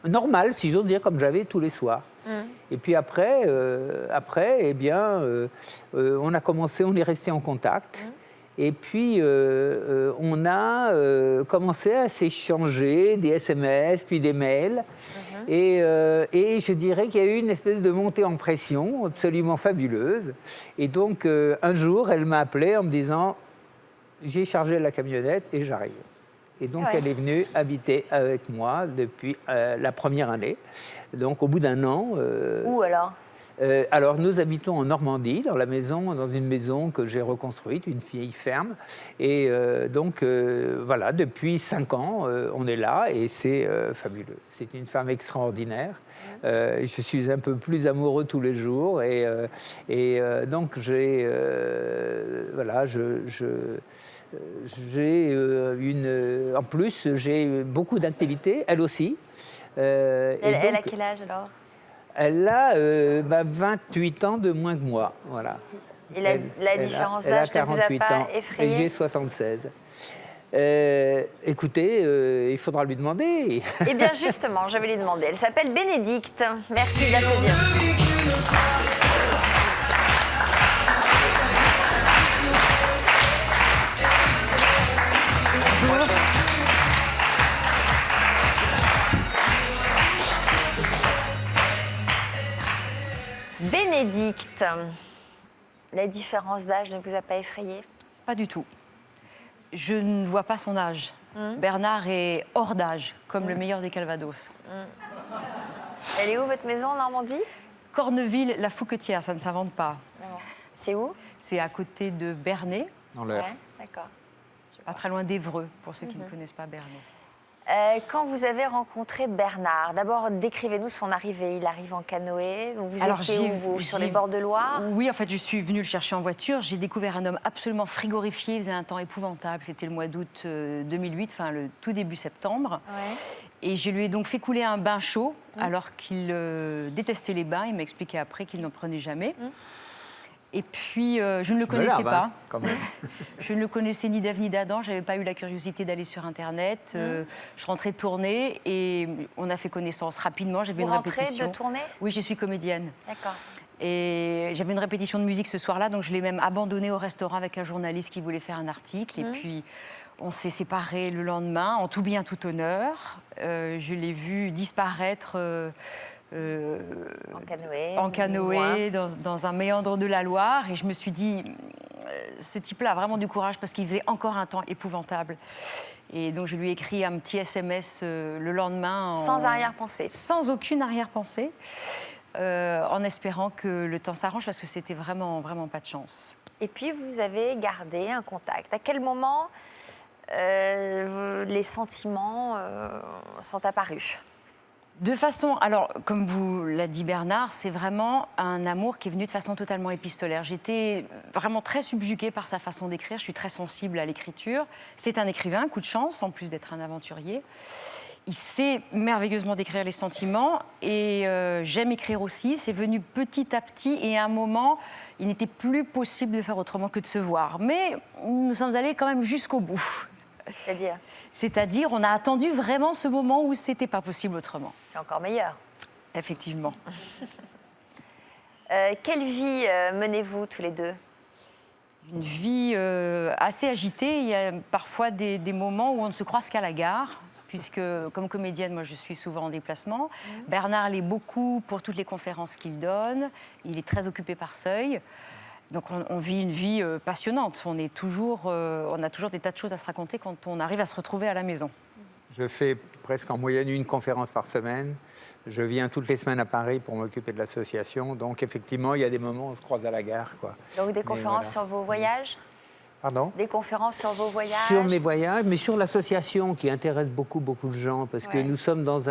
normale, si j'ose dire, comme j'avais tous les soirs. Et puis après, eh bien, on est resté en contact. Et puis, on a commencé à s'échanger des SMS, puis des mails. Et je dirais qu'il y a eu une espèce de montée en pression absolument fabuleuse. Et donc, un jour, elle m'a appelé en me disant « J'ai chargé la camionnette et j'arrive ». Et donc, elle est venue habiter avec moi depuis la première année. Donc, au bout d'un an... Où alors alors, nous habitons en Normandie, dans une maison que j'ai reconstruite, une vieille ferme. Et donc, voilà, depuis 5 ans, on est là et c'est fabuleux. C'est une femme extraordinaire. Je suis un peu plus amoureux tous les jours. Et donc, j'ai en plus, j'ai beaucoup d'activités, elle aussi. Elle a quel âge alors? Elle a 28 ans de moins que moi, voilà. Et la différence d'âge ne vous a pas effrayé? Et j'ai 76. Écoutez, il faudra lui demander. Eh bien justement, je vais lui demander. Elle s'appelle Bénédicte. Merci d'applaudir. Bénédicte, la différence d'âge ne vous a pas effrayé? Pas du tout. Je ne vois pas son âge. Bernard est hors d'âge, comme le meilleur des Calvados. Elle est où votre maison en Normandie? Corneville, la Fouquetière, ça ne s'invente pas. C'est où? C'est à côté de Bernay. Dans l'Eure. D'accord. Pas très loin d'Évreux, pour ceux qui ne connaissent pas Bernay. Quand vous avez rencontré Bernard, d'abord décrivez-nous son arrivée. Il arrive en canoë, donc vous étiez où, vous, sur les bords de Loire? Oui, en fait, je suis venue le chercher en voiture. J'ai découvert un homme absolument frigorifié. Il faisait un temps épouvantable. C'était le mois d'août 2008, enfin le tout début septembre. Et je lui ai donc fait couler un bain chaud, alors qu'il détestait les bains. Il m'a expliqué après qu'il n'en prenait jamais. Et puis, je ne le connaissais pas. Quand même. Je ne le connaissais ni d'Ève ni d'Adam. Je n'avais pas eu la curiosité d'aller sur Internet. Je rentrais de tournée et on a fait connaissance rapidement. J'avais une répétition. Vous rentrez de tournée? Oui, je suis comédienne. D'accord. Et j'avais une répétition de musique ce soir-là, donc je l'ai même abandonné au restaurant avec un journaliste qui voulait faire un article. Et puis, on s'est séparés le lendemain, en tout bien, tout honneur. Je l'ai vu disparaître... en canoë dans un méandre de la Loire. Et je me suis dit, ce type-là a vraiment du courage parce qu'il faisait encore un temps épouvantable. Et donc je lui ai écrit un petit SMS le lendemain. Sans arrière-pensée? Sans aucune arrière-pensée, en espérant que le temps s'arrange parce que c'était vraiment, vraiment pas de chance. Et puis vous avez gardé un contact. À quel moment les sentiments sont apparus? De façon, alors, comme vous l'a dit Bernard, c'est vraiment un amour qui est venu de façon totalement épistolaire. J'étais vraiment très subjuguée par sa façon d'écrire. Je suis très sensible à l'écriture. C'est un écrivain, coup de chance, en plus d'être un aventurier. Il sait merveilleusement décrire les sentiments et j'aime écrire aussi. C'est venu petit à petit et à un moment, il n'était plus possible de faire autrement que de se voir. Mais nous sommes allés quand même jusqu'au bout. C'est-à-dire, on a attendu vraiment ce moment où c'était pas possible autrement. C'est encore meilleur. Effectivement. Quelle vie menez-vous tous les deux? Une vie assez agitée. Il y a parfois des moments où on ne se croise qu'à la gare. puisque comme comédienne, moi, je suis souvent en déplacement. Bernard l'est beaucoup pour toutes les conférences qu'il donne. Il est très occupé par Seuil. Donc on vit une vie passionnante. On a toujours des tas de choses à se raconter quand on arrive à se retrouver à la maison. Je fais presque en moyenne une conférence par semaine. Je viens toutes les semaines à Paris pour m'occuper de l'association. Donc effectivement, il y a des moments où on se croise à la gare, quoi. Donc des conférences sur vos voyages? Pardon? Des conférences sur vos voyages? Sur mes voyages, mais sur l'association qui intéresse beaucoup de gens, parce que nous sommes dans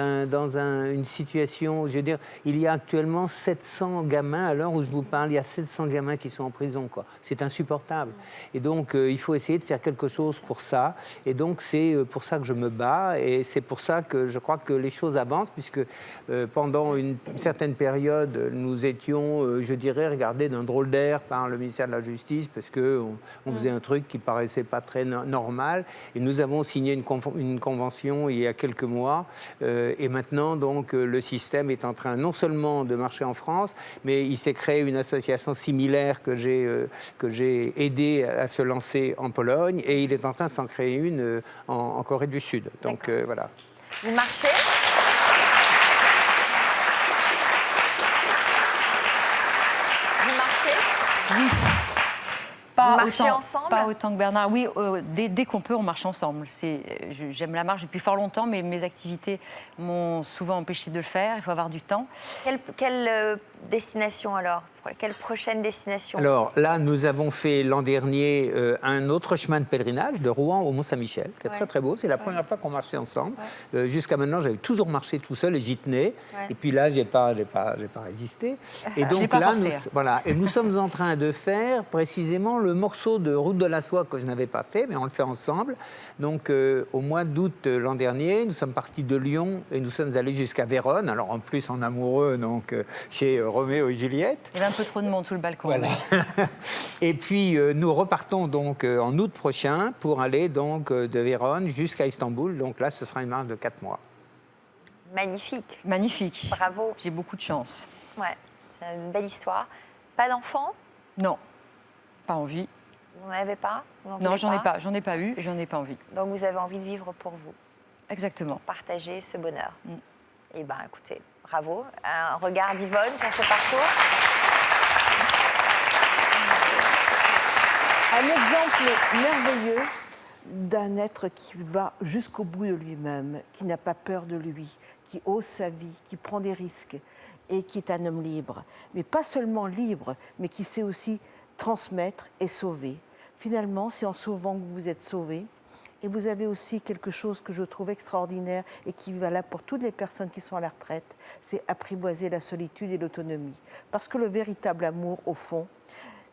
une situation, je veux dire, il y a actuellement 700 gamins, à l'heure où je vous parle, il y a 700 gamins qui sont en prison, quoi. C'est insupportable. Et donc, il faut essayer de faire quelque chose pour ça. Et donc, c'est pour ça que je me bats, et c'est pour ça que je crois que les choses avancent, puisque pendant une certaine période, nous étions, je dirais, regardés d'un drôle d'air par le ministère de la Justice, parce qu'on faisait un truc qui paraissait pas très normal. Et nous avons signé une convention il y a quelques mois. Et maintenant, donc, le système est en train non seulement de marcher en France, mais il s'est créé une association similaire que j'ai aidé à se lancer en Pologne. Et il est en train de s'en créer une en Corée du Sud. Donc, voilà. Vous marchez? Vous marchez? Oui. Ensemble? Pas autant que Bernard. Oui, dès qu'on peut, on marche ensemble. J'aime la marche depuis fort longtemps, mais mes activités m'ont souvent empêché de le faire. Il faut avoir du temps. Quelle destination alors? Quelle prochaine destination? Alors là, nous avons fait l'an dernier un autre chemin de pèlerinage de Rouen au Mont-Saint-Michel, qui est très très beau. C'est la première fois qu'on marchait ensemble. Jusqu'à maintenant, j'avais toujours marché tout seul et j'y tenais. Et puis là, j'ai pas résisté. Et donc nous sommes en train de faire précisément le morceau de Route de la Soie que je n'avais pas fait, mais on le fait ensemble. Donc au mois d'août l'an dernier, nous sommes partis de Lyon et nous sommes allés jusqu'à Vérone. Alors en plus en amoureux, donc chez Roméo et Juliette. Il y avait un peu trop de monde sous le balcon. Voilà. Et puis nous repartons donc en août prochain pour aller donc de Vérone jusqu'à Istanbul. Donc là, ce sera une marche de 4 mois. Magnifique. Magnifique. Bravo. J'ai beaucoup de chance. Ouais, c'est une belle histoire. Pas d'enfants? Non, pas envie. Vous n'en avez pas? Non, j'en ai pas eu, j'en ai pas envie. Donc vous avez envie de vivre pour vous? Exactement. Partager ce bonheur. Eh bien, écoutez, bravo. Un regard d'Yvonne sur ce parcours? Un exemple merveilleux d'un être qui va jusqu'au bout de lui-même, qui n'a pas peur de lui, qui ose sa vie, qui prend des risques et qui est un homme libre. Mais pas seulement libre, mais qui sait aussi transmettre et sauver. Finalement, c'est en sauvant que vous êtes sauvé. Et vous avez aussi quelque chose que je trouve extraordinaire et qui est valable pour toutes les personnes qui sont à la retraite, c'est apprivoiser la solitude et l'autonomie. Parce que le véritable amour, au fond,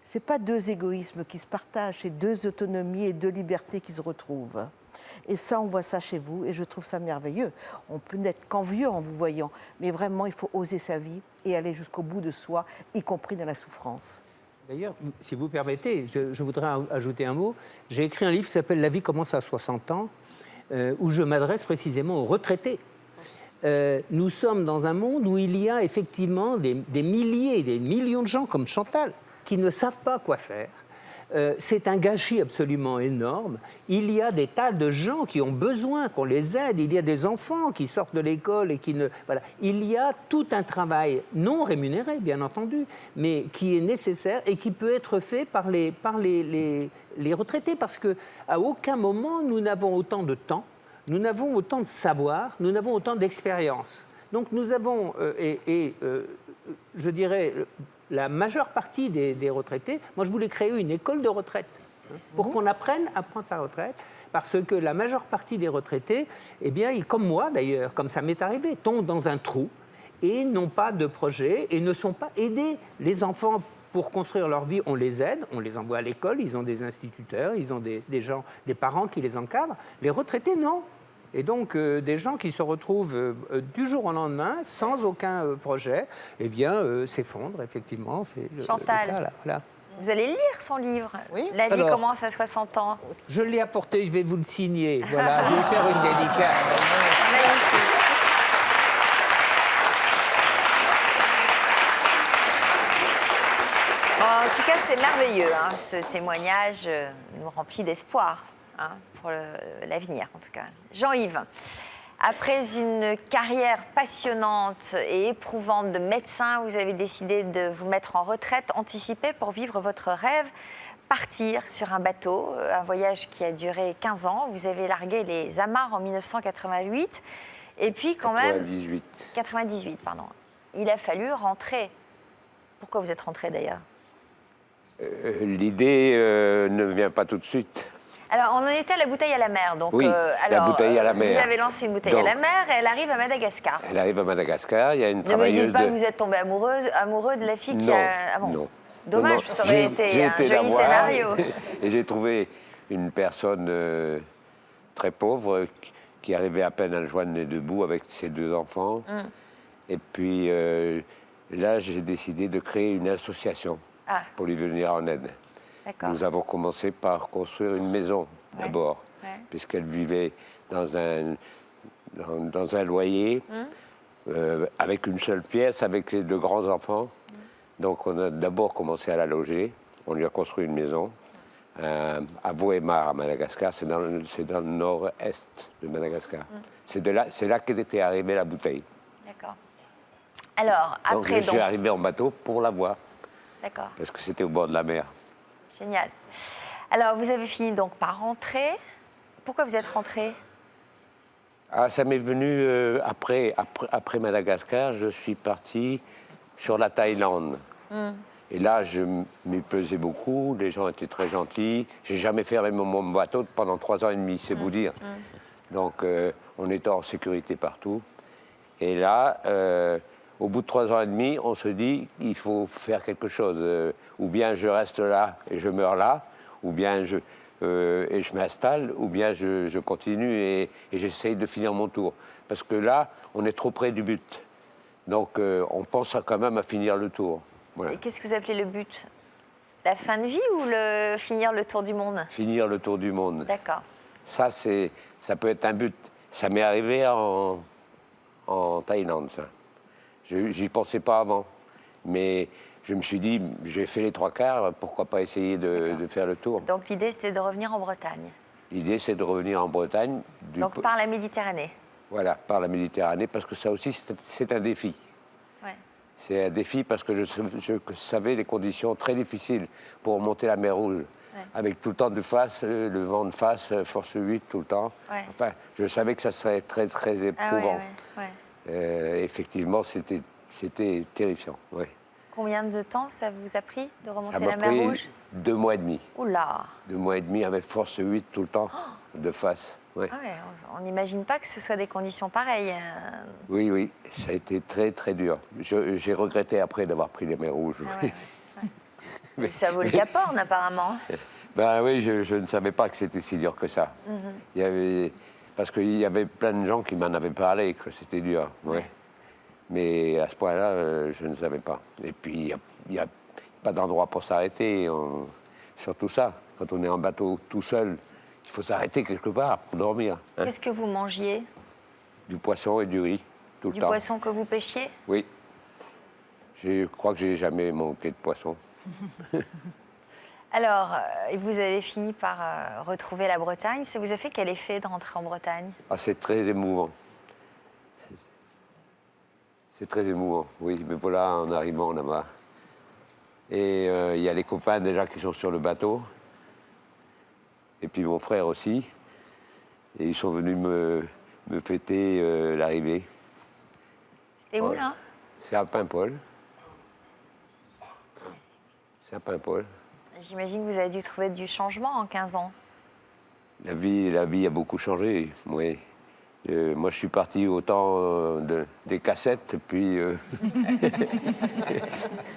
ce n'est pas deux égoïsmes qui se partagent, c'est deux autonomies et deux libertés qui se retrouvent. Et ça, on voit ça chez vous et je trouve ça merveilleux. On peut n'être qu'envieux en vous voyant, mais vraiment, il faut oser sa vie et aller jusqu'au bout de soi, y compris dans la souffrance. D'ailleurs, si vous permettez, je voudrais ajouter un mot. J'ai écrit un livre qui s'appelle « La vie commence à 60 ans », où je m'adresse précisément aux retraités. Nous sommes dans un monde où il y a effectivement des milliers, des millions de gens comme Chantal qui ne savent pas quoi faire. C'est un gâchis absolument énorme. Il y a des tas de gens qui ont besoin qu'on les aide. Il y a des enfants qui sortent de l'école et qui ne... Voilà. Il y a tout un travail non rémunéré, bien entendu, mais qui est nécessaire et qui peut être fait par les retraités. Parce qu'à aucun moment, nous n'avons autant de temps, nous n'avons autant de savoir, nous n'avons autant d'expérience. Donc nous avons, je dirais... La majeure partie des retraités, moi je voulais créer une école de retraite pour qu'on apprenne à prendre sa retraite, parce que la majeure partie des retraités, eh bien, comme moi d'ailleurs, comme ça m'est arrivé, tombent dans un trou et n'ont pas de projet et ne sont pas aidés. Les enfants, pour construire leur vie, on les aide, on les envoie à l'école, ils ont des instituteurs, ils ont des parents qui les encadrent. Les retraités, non. Et donc, des gens qui se retrouvent du jour au lendemain, sans aucun projet, eh bien, s'effondrent, effectivement. Chantal, le cas, là. Voilà. Vous allez lire son livre. Oui. La vie commence à 60 ans. Je l'ai apporté, je vais vous le signer. Voilà, je vais faire une dédicace. Magnifique. En tout cas, c'est merveilleux. Hein, ce témoignage nous remplit d'espoir. Pour l'avenir, en tout cas. Jean-Yves, Après une carrière passionnante et éprouvante de médecin, vous avez décidé de vous mettre en retraite anticipée pour vivre votre rêve, partir sur un bateau, un voyage qui a duré 15 ans. Vous avez largué les amarres en 1988 et puis quand même... 98, pardon. Il a fallu rentrer. Pourquoi vous êtes rentré d'ailleurs? L'idée ne vient pas tout de suite. Alors, on en était à la bouteille à la mer. Donc, oui, la bouteille à la mer. Vous avez lancé une bouteille à la mer et elle arrive à Madagascar. Elle arrive à Madagascar, il y a une travailleuse... Ne me dites pas que vous êtes tombé amoureux de la fille qui a... Ah bon. Non. Dommage, non, ça aurait été un joli scénario. Et j'ai trouvé une personne très pauvre qui arrivait à peine à le joindre les deux bouts avec ses 2 enfants. Et puis là, j'ai décidé de créer une association pour lui venir en aide. Nous avons commencé par construire une maison d'abord, puisqu'elle vivait dans un loyer avec une seule pièce, avec les 2 grands-enfants. Donc on a d'abord commencé à la loger, on lui a construit une maison à Vaux-et-Mar, à Madagascar, c'est dans le nord-est de Madagascar. C'est là qu'elle était arrivée la bouteille. D'accord. Alors, donc, après... je suis arrivé en bateau pour la voir. D'accord. Parce que c'était au bord de la mer. Génial. Alors, vous avez fini donc par rentrer. Pourquoi vous êtes rentré? Ça m'est venu après Madagascar, je suis parti sur la Thaïlande. Et là, je m'y plaisais beaucoup, les gens étaient très gentils. J'ai jamais fermé mon bateau pendant 3 ans et demi, c'est vous dire. Donc, on était en sécurité partout. Et là, au bout de 3 ans et demi, on se dit il faut faire quelque chose. Ou bien je reste là et je meurs là, ou bien je m'installe, ou bien je continue et j'essaye de finir mon tour. Parce que là, on est trop près du but. Donc, on pense quand même à finir le tour. Voilà. Et qu'est-ce que vous appelez le but? La fin de vie ou finir le tour du monde? Finir le tour du monde. D'accord. Ça peut être un but. Ça m'est arrivé en Thaïlande, ça. J'y pensais pas avant. Mais je me suis dit, j'ai fait les 3 quarts, pourquoi pas essayer de faire le tour. Donc l'idée, c'était de revenir en Bretagne. L'idée, c'est de revenir en Bretagne. Donc par la Méditerranée. Voilà, par la Méditerranée, parce que ça aussi, c'est un défi. Ouais. C'est un défi parce que je savais les conditions très difficiles pour remonter la mer Rouge. Ouais. Avec tout le temps de face, le vent de face, force 8 tout le temps. Ouais. Enfin, je savais que ça serait très, très éprouvant. Effectivement, c'était terrifiant. Ouais. Combien de temps ça vous a pris de remonter la mer Rouge? 2 mois et demi. Oula! 2 mois et demi avec force 8 tout le temps, de face. Ouais. Ah ouais, on n'imagine pas que ce soit des conditions pareilles. Oui, oui, ça a été très, très dur. J'ai regretté après d'avoir pris les mers rouges. Ah ouais, Mais ça vaut le Cap Horn, apparemment. Ben oui, je ne savais pas que c'était si dur que ça. Parce qu'il y avait plein de gens qui m'en avaient parlé, que c'était dur. Ouais. Mais à ce point-là, je ne savais pas. Et puis, il n'y a pas d'endroit pour s'arrêter. Surtout ça, quand on est en bateau tout seul, il faut s'arrêter quelque part pour dormir. Hein. Qu'est-ce que vous mangiez? Du poisson et du riz, tout le temps. Du poisson que vous pêchiez? Oui. Je crois que j'ai jamais manqué de poisson. Alors, vous avez fini par retrouver la Bretagne. Ça vous a fait quel effet de rentrer en Bretagne? C'est très émouvant. C'est très émouvant, oui. Mais voilà, en arrivant là-bas. Et il y a les copains déjà qui sont sur le bateau. Et puis mon frère aussi. Et ils sont venus me fêter l'arrivée. C'était où, là? C'est à Paimpol. C'est à Paimpol. J'imagine que vous avez dû trouver du changement en 15 ans. La vie a beaucoup changé, oui. Moi, je suis parti au temps des cassettes, puis...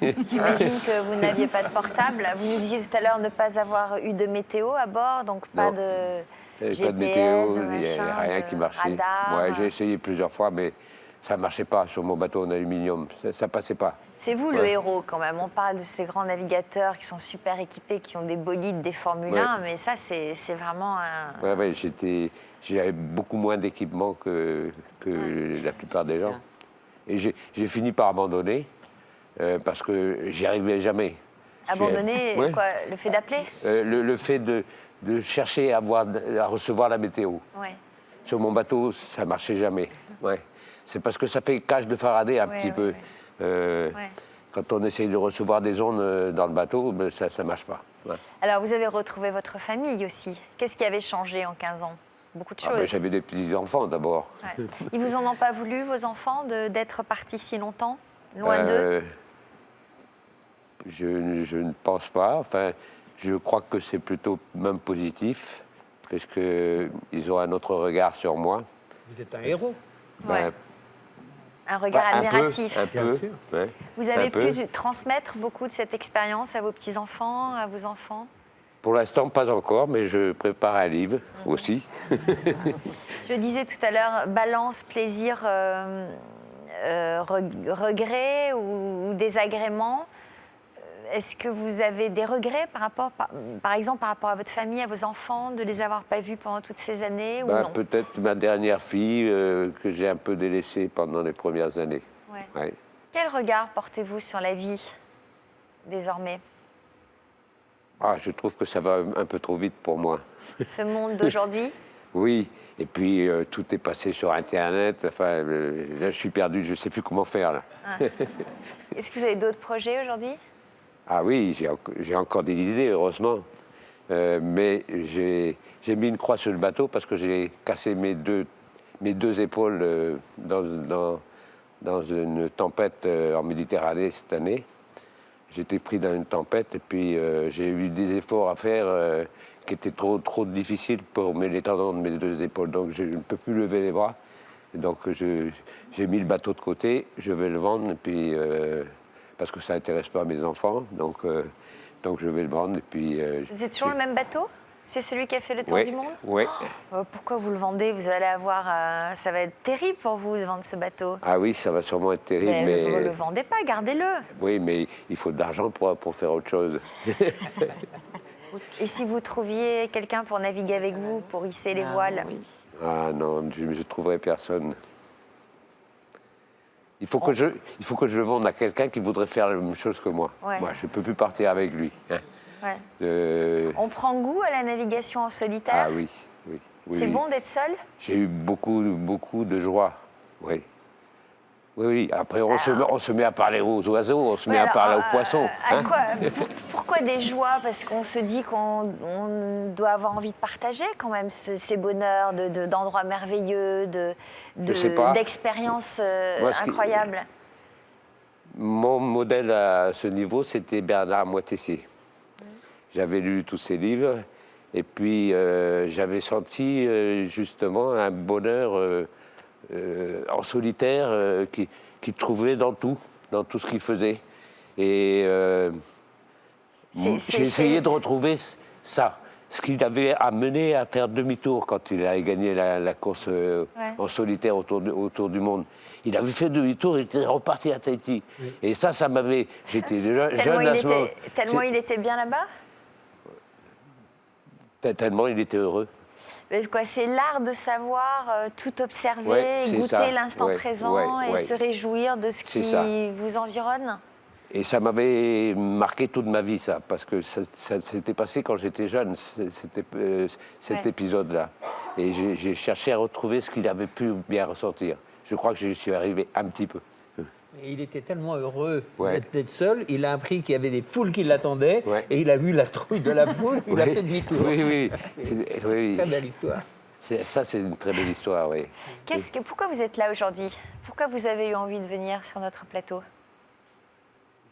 J'imagine que vous n'aviez pas de portable. Vous nous disiez tout à l'heure ne pas avoir eu de météo à bord, donc pas de GPS, pas de météo, il n'y machin, a rien qui marchait. Radar. Ouais, j'ai essayé plusieurs fois, mais ça ne marchait pas sur mon bateau en aluminium. Ça ne passait pas. C'est vous le héros, quand même. On parle de ces grands navigateurs qui sont super équipés, qui ont des bolides, des Formule 1, mais ça, c'est vraiment un... Ouais, j'avais beaucoup moins d'équipement que la plupart des gens. Et j'ai fini par abandonner parce que j'y arrivais jamais. Abandonner, quoi? Le fait d'appeler? Le fait de chercher à recevoir la météo. Ouais. Sur mon bateau, ça marchait jamais. Ouais. C'est parce que ça fait cage de Faraday un petit peu. Quand on essaye de recevoir des ondes dans le bateau, ben, ça ne marche pas. Ouais. Alors, vous avez retrouvé votre famille aussi. Qu'est-ce qui avait changé en 15 ans? Beaucoup de choses. Ben, j'avais des petits-enfants d'abord. Ouais. Ils vous en ont pas voulu, vos enfants, d'être partis si longtemps, loin d'eux? Je ne pense pas. Enfin, je crois que c'est plutôt même positif, parce qu'ils ont un autre regard sur moi. Vous êtes un héros. Ouais. Un regard admiratif. Un peu. Ouais. Vous avez pu transmettre beaucoup de cette expérience à vos petits-enfants, à vos enfants? Pour l'instant, pas encore, mais je prépare un livre aussi. Je disais tout à l'heure, balance, plaisir, regret ou désagrément. Est-ce que vous avez des regrets par exemple, par rapport à votre famille, à vos enfants, de les avoir pas vus pendant toutes ces années ou non? Peut-être ma dernière fille que j'ai un peu délaissée pendant les premières années. Ouais. Ouais. Quel regard portez-vous sur la vie désormais? Je trouve que ça va un peu trop vite pour moi. Ce monde d'aujourd'hui? Oui, et puis tout est passé sur Internet. Enfin, là, je suis perdu, je ne sais plus comment faire. Là. Est-ce que vous avez d'autres projets aujourd'hui? Ah oui, j'ai encore des idées, heureusement. Mais j'ai mis une croix sur le bateau parce que j'ai cassé mes deux épaules dans une tempête en Méditerranée cette année. J'étais pris dans une tempête et puis j'ai eu des efforts à faire qui étaient trop difficiles pour les tendons de mes deux épaules. Donc je ne peux plus lever les bras. Et donc j'ai mis le bateau de côté, je vais le vendre et puis... parce que ça n'intéresse pas mes enfants, donc je vais le vendre. Et puis, vous êtes toujours le même bateau? C'est celui qui a fait le tour du monde? Oui. Pourquoi vous le vendez? Vous allez avoir... ça va être terrible pour vous de vendre ce bateau. Ah oui, ça va sûrement être terrible, mais... Vous ne le vendez pas, gardez-le. Oui, mais il faut de l'argent pour faire autre chose. Et si vous trouviez quelqu'un pour naviguer avec vous, pour hisser les voiles? Oui. Ah non, je ne trouverai personne. Il faut que je le vende à quelqu'un qui voudrait faire la même chose que moi. Ouais. Moi, je ne peux plus partir avec lui. Hein. Ouais. On prend goût à la navigation en solitaire? Ah oui. C'est bon d'être seul? J'ai eu beaucoup de joie, oui. Oui. Après, on se met à parler aux oiseaux, on se met à parler aux poissons. Pourquoi des joies? Parce qu'on se dit qu'on doit avoir envie de partager quand même ces bonheurs d'endroits merveilleux, d'expériences incroyables. Mon modèle à ce niveau, c'était Bernard Moitessier. J'avais lu tous ses livres et puis j'avais senti justement un bonheur en solitaire qu'il trouvait dans tout ce qu'il faisait. Et j'ai essayé de retrouver ça, ce qu'il avait amené à faire demi-tour quand il a gagné la course en solitaire autour du monde. Il avait fait demi-tour, il était reparti à Tahiti. Oui. Et ça m'avait... J'étais jeune à ce moment. Tellement il était bien là-bas? Tellement il était heureux. C'est l'art de savoir tout observer, goûter l'instant présent et se réjouir de ce qui vous environne. Et ça m'avait marqué toute ma vie, ça, parce que ça s'était passé quand j'étais jeune, cet épisode-là. Et j'ai cherché à retrouver ce qu'il avait pu bien ressentir. Je crois que je suis arrivé un petit peu. Et il était tellement heureux d'être seul, il a appris qu'il y avait des foules qui l'attendaient, et il a vu la trouille de la foule, il a fait demi-tour. Oui. C'est une très belle histoire. Ça, c'est une très belle histoire, oui. Pourquoi vous êtes là aujourd'hui? Pourquoi vous avez eu envie de venir sur notre plateau?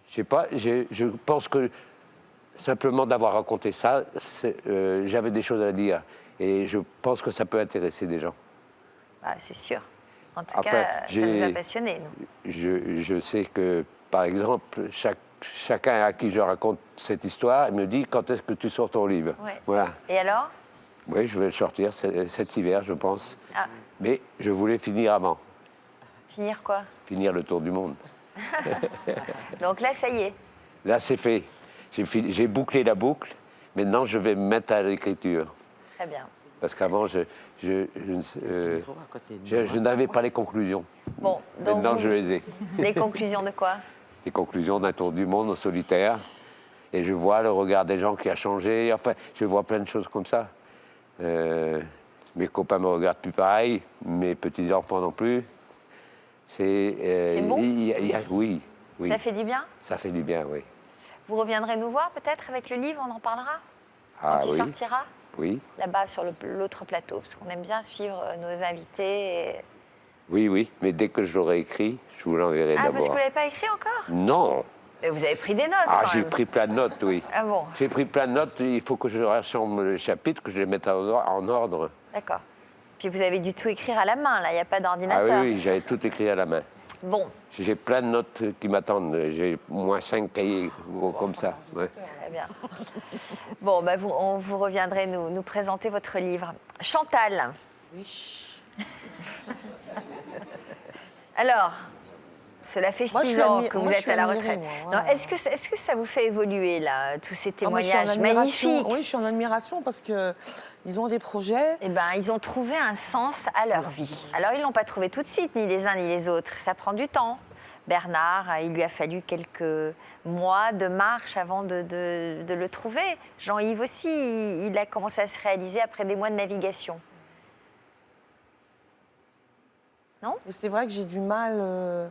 Je sais pas, je pense que simplement d'avoir raconté ça, j'avais des choses à dire. Et je pense que ça peut intéresser des gens. C'est sûr. En tout cas, ça nous a passionnés, nous. Je sais que, par exemple, chacun à qui je raconte cette histoire me dit « Quand est-ce que tu sors ton livre ?» Voilà. Et alors? Oui, je vais le sortir cet hiver, je pense. Mais je voulais finir avant. Finir quoi? Finir le tour du monde. Donc là, ça y est. Là, c'est fait. J'ai bouclé la boucle. Maintenant, je vais me mettre à l'écriture. Très bien. Parce qu'avant, je n'avais pas les conclusions. Bon, donc maintenant, je les ai. Les conclusions de quoi? Les conclusions d'un tour du monde en solitaire. Et je vois le regard des gens qui a changé. Enfin, je vois plein de choses comme ça. Mes copains me regardent plus pareil, mes petits-enfants non plus. C'est bon oui, oui. Ça fait du bien? Ça fait du bien, oui. Vous reviendrez nous voir peut-être avec le livre, on en parlera Ah quand il oui, sortira? oui. Là-bas sur l'autre plateau, parce qu'on aime bien suivre nos invités. Oui, oui, mais dès que je l'aurai écrit, je vous l'enverrai Ah, d'abord. parce que vous ne l'avez pas écrit encore? Non. Mais vous avez pris des notes Ah, quand j'ai même. pris plein de notes, oui. Ah bon? J'ai pris plein de notes, il faut que je rassemble les chapitres, que je les mette en ordre. D'accord. Puis vous avez dû tout écrire à la main, là, il n'y a pas Ah d'ordinateur. oui, oui, j'avais tout écrit à la main. Bon, J'ai plein de notes qui m'attendent. J'ai au moins 5 cahiers gros comme ça. Ouais. très bien. Bon, bah, vous reviendrez nous présenter votre livre. Chantal. Oui. Alors, cela fait Moi, je 6 suis ans admi- que moi, vous je êtes suis à la admirée, retraite. moi, Non, ouais. est-ce que ça vous fait évoluer, là, tous ces Ah, moi, je suis en témoignages admiration. magnifiques? Oui, je suis en admiration parce qu'ils ont des projets. Eh ben, ils ont trouvé un sens à leur vie. Alors, ils ne l'ont pas trouvé tout de suite, ni les uns ni les autres. Ça prend du temps. Bernard, il lui a fallu quelques mois de marche avant de le trouver. Jean-Yves aussi, il a commencé à se réaliser après des mois de navigation. Non? Mais c'est vrai que j'ai du mal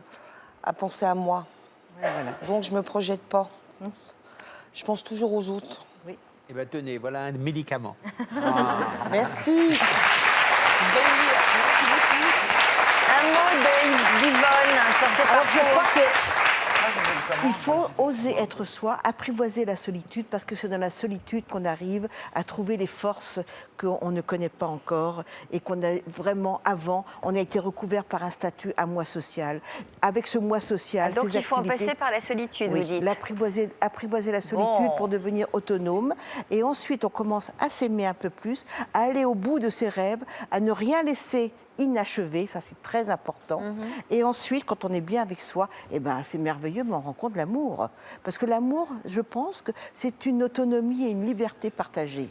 à penser à moi. Donc, je ne me projette pas. Je pense toujours aux autres. Oui. Eh bien, tenez, voilà un médicament. Merci. Je vais le lire. Merci beaucoup. Un mot d'Yvonne sur ses Alors, je parcours. crois que il faut oser être soi, apprivoiser la solitude, parce que c'est dans la solitude qu'on arrive à trouver les forces qu'on ne connaît pas encore et qu'on a vraiment, avant, on a été recouvert par un statut à moi social. Avec ce moi social, Donc, ces il faut en activités- passer par la solitude, Oui, vous dites. apprivoiser la solitude Bon. pour devenir autonome. Et ensuite, on commence à s'aimer un peu plus, à aller au bout de ses rêves, à ne rien laisser inachevé, ça c'est très important. Et ensuite, quand on est bien avec soi, eh ben, c'est merveilleux, mais on rencontre l'amour. Parce que l'amour, je pense que c'est une autonomie et une liberté partagée.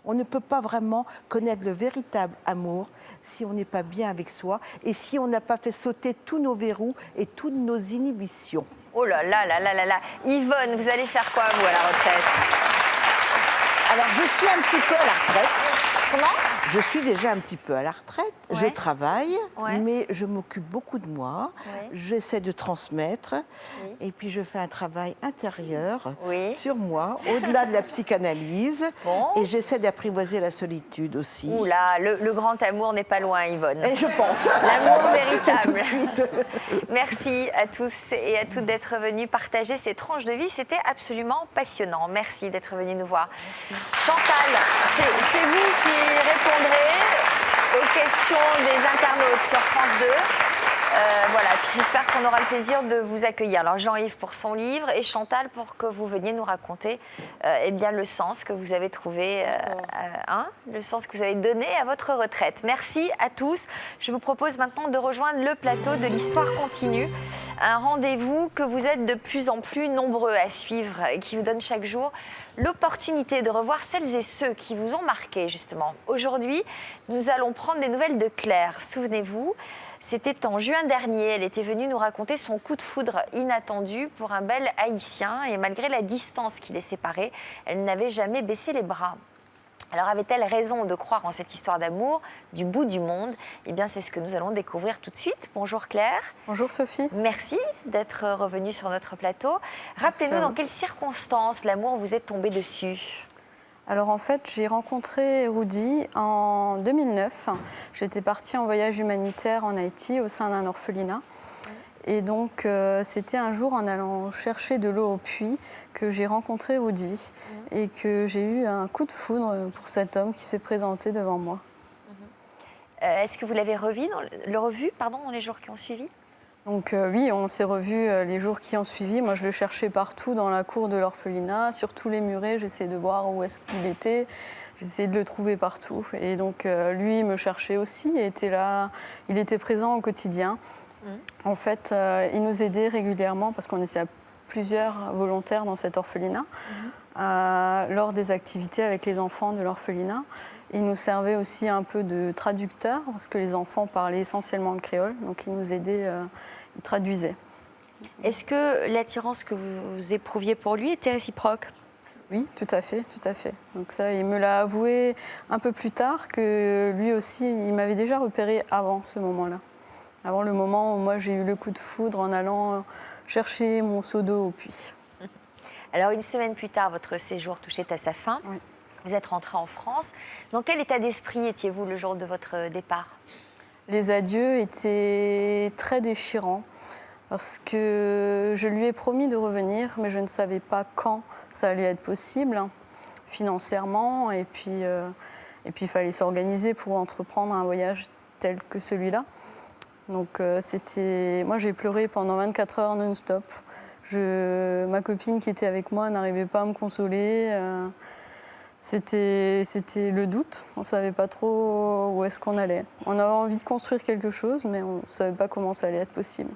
On ne peut pas vraiment connaître le véritable amour si on n'est pas bien avec soi et si on n'a pas fait sauter tous nos verrous et toutes nos inhibitions. Oh là là là là là là. Yvonne, vous allez faire quoi, vous, à la retraite? Alors, je suis un petit peu à la retraite. Comment? Je suis déjà un petit peu à la retraite. Ouais. Je travaille, Ouais. mais je m'occupe beaucoup de moi. Ouais. J'essaie de transmettre. Oui. Et puis, je fais un travail intérieur Oui. sur moi, au-delà de la psychanalyse. Bon. Et j'essaie d'apprivoiser la solitude aussi. Ouh là, le grand amour n'est pas loin, Yvonne. Et je pense. L'amour C'est tout véritable. de suite. Merci à tous et à toutes d'être venus partager ces tranches de vie. C'était absolument passionnant. Merci d'être venus nous voir. Chantal, c'est vous qui répondrez aux questions des internautes sur France 2. Voilà, puis j'espère qu'on aura le plaisir de vous accueillir. Alors Jean-Yves pour son livre et Chantal pour que vous veniez nous raconter eh bien, le sens que vous avez trouvé, le sens que vous avez donné à votre retraite. Merci à tous. Je vous propose maintenant de rejoindre le plateau de l'Histoire continue, un rendez-vous que vous êtes de plus en plus nombreux à suivre et qui vous donne chaque jour l'opportunité de revoir celles et ceux qui vous ont marqué justement. Aujourd'hui, nous allons prendre des nouvelles de Claire. Souvenez-vous, c'était en juin dernier, elle était venue nous raconter son coup de foudre inattendu pour un bel Haïtien et malgré la distance qui les séparait, elle n'avait jamais baissé les bras. Alors avait-elle raison de croire en cette histoire d'amour du bout du monde? Eh bien c'est ce que nous allons découvrir tout de suite. Bonjour Claire. Bonjour Sophie. Merci d'être revenue sur notre plateau. Rappelez-nous dans quelles circonstances l'amour vous est tombé dessus? Alors en fait, j'ai rencontré Rudy en 2009. J'étais partie en voyage humanitaire en Haïti au sein d'un orphelinat. Et donc, c'était un jour en allant chercher de l'eau au puits que j'ai rencontré Rudy et que j'ai eu un coup de foudre pour cet homme qui s'est présenté devant moi. Est-ce que vous l'avez revu dans les jours qui ont suivi? Donc oui, on s'est revus les jours qui ont suivi. Moi, je le cherchais partout dans la cour de l'orphelinat, sur tous les murets. J'essayais de voir où est-ce qu'il était. J'essayais de le trouver partout. Et donc, lui, il me cherchait aussi et était là. Il était présent au quotidien. En fait, il nous aidait régulièrement parce qu'on était à plusieurs volontaires dans cet orphelinat. Lors des activités avec les enfants de l'orphelinat. Il nous servait aussi un peu de traducteur parce que les enfants parlaient essentiellement le créole. Donc, il nous aidait, il traduisait. Est-ce que l'attirance que vous éprouviez pour lui était réciproque? Oui, tout à fait, tout à fait. Donc ça, il me l'a avoué un peu plus tard que lui aussi, il m'avait déjà repéré avant ce moment-là. Avant le moment où moi j'ai eu le coup de foudre en allant chercher mon seau d'eau au puits. Alors, une semaine plus tard, votre séjour touchait à sa fin. Oui. Vous êtes rentré en France. Dans quel état d'esprit étiez-vous le jour de votre départ? Les adieux étaient très déchirants parce que je lui ai promis de revenir, mais je ne savais pas quand ça allait être possible, financièrement. Et puis, il fallait s'organiser pour entreprendre un voyage tel que celui-là. Donc, moi, j'ai pleuré pendant 24 heures non-stop. Ma copine qui était avec moi n'arrivait pas à me consoler. C'était le doute. On ne savait pas trop où est-ce qu'on allait. On avait envie de construire quelque chose, mais on ne savait pas comment ça allait être possible.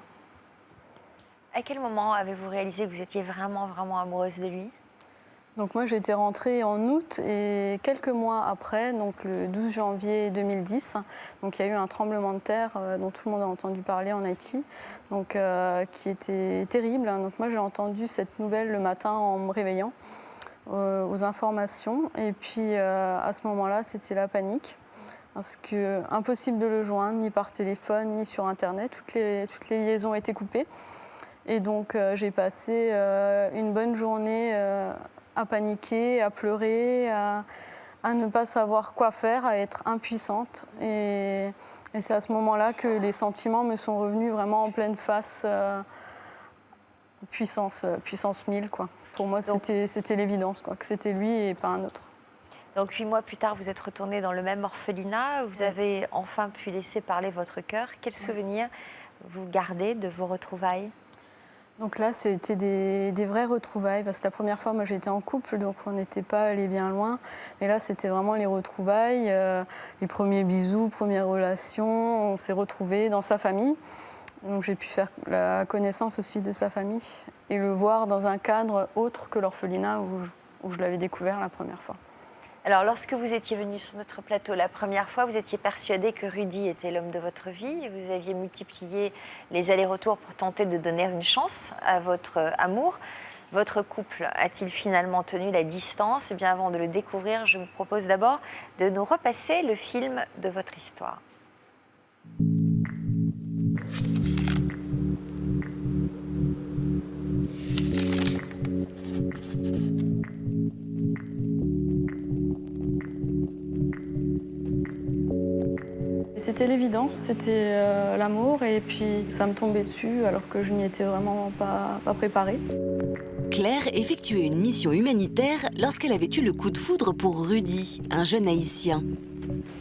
À quel moment avez-vous réalisé que vous étiez vraiment, vraiment amoureuse de lui? Donc moi, j'étais rentrée en août et quelques mois après, donc le 12 janvier 2010, donc il y a eu un tremblement de terre dont tout le monde a entendu parler en Haïti, donc, qui était terrible. Donc moi, j'ai entendu cette nouvelle le matin en me réveillant aux informations. Et puis à ce moment-là, c'était la panique. Parce que impossible de le joindre, ni par téléphone, ni sur Internet. Toutes les liaisons étaient coupées. Et donc j'ai passé une bonne journée à paniquer, à pleurer, à ne pas savoir quoi faire, à être impuissante. Et c'est à ce moment-là que les sentiments me sont revenus vraiment en pleine face, puissance 1000, quoi. Pour moi, c'était l'évidence, quoi, que c'était lui et pas un autre. Donc 8 mois plus tard, vous êtes retournée dans le même orphelinat. Vous avez enfin pu laisser parler votre cœur. Quels souvenirs vous gardez de vos retrouvailles? Donc là, c'était des vraies retrouvailles. Parce que la première fois, moi, j'étais en couple, donc on n'était pas allé bien loin. Mais là, c'était vraiment les retrouvailles, les premiers bisous, premières relations. On s'est retrouvés dans sa famille. Donc j'ai pu faire la connaissance aussi de sa famille et le voir dans un cadre autre que l'orphelinat où je l'avais découvert la première fois. Alors, lorsque vous étiez venu sur notre plateau la première fois, vous étiez persuadé que Rudy était l'homme de votre vie. Vous aviez multiplié les allers-retours pour tenter de donner une chance à votre amour. Votre couple a-t-il finalement tenu la distance? Eh bien, avant de le découvrir, je vous propose d'abord de nous repasser le film de votre histoire. C'était l'évidence, c'était l'amour et puis ça me tombait dessus alors que je n'y étais vraiment pas préparée. Claire effectuait une mission humanitaire lorsqu'elle avait eu le coup de foudre pour Rudy, un jeune Haïtien.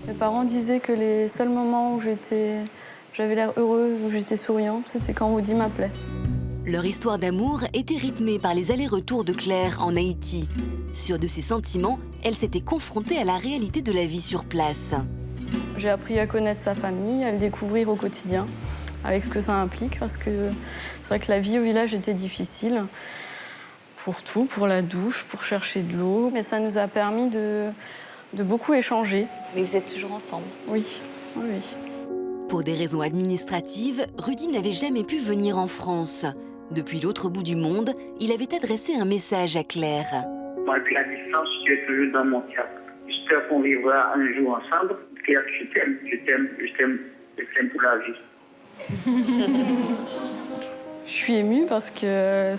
Mes parents disaient que les seuls moments où j'avais l'air heureuse, où j'étais souriante, c'était quand Rudy m'appelait. Leur histoire d'amour était rythmée par les allers-retours de Claire en Haïti. Sûre de ses sentiments, elle s'était confrontée à la réalité de la vie sur place. J'ai appris à connaître sa famille, à le découvrir au quotidien, avec ce que ça implique, parce que c'est vrai que la vie au village était difficile pour tout, pour la douche, pour chercher de l'eau, mais ça nous a permis de beaucoup échanger. Mais vous êtes toujours ensemble? Oui, oui. Pour des raisons administratives, Rudy n'avait jamais pu venir en France. Depuis l'autre bout du monde, il avait adressé un message à Claire. Malgré la distance, tu es toujours dans mon cœur. J'espère qu'on vivra un jour ensemble. Claire, je t'aime pour la vie. Je suis émue parce que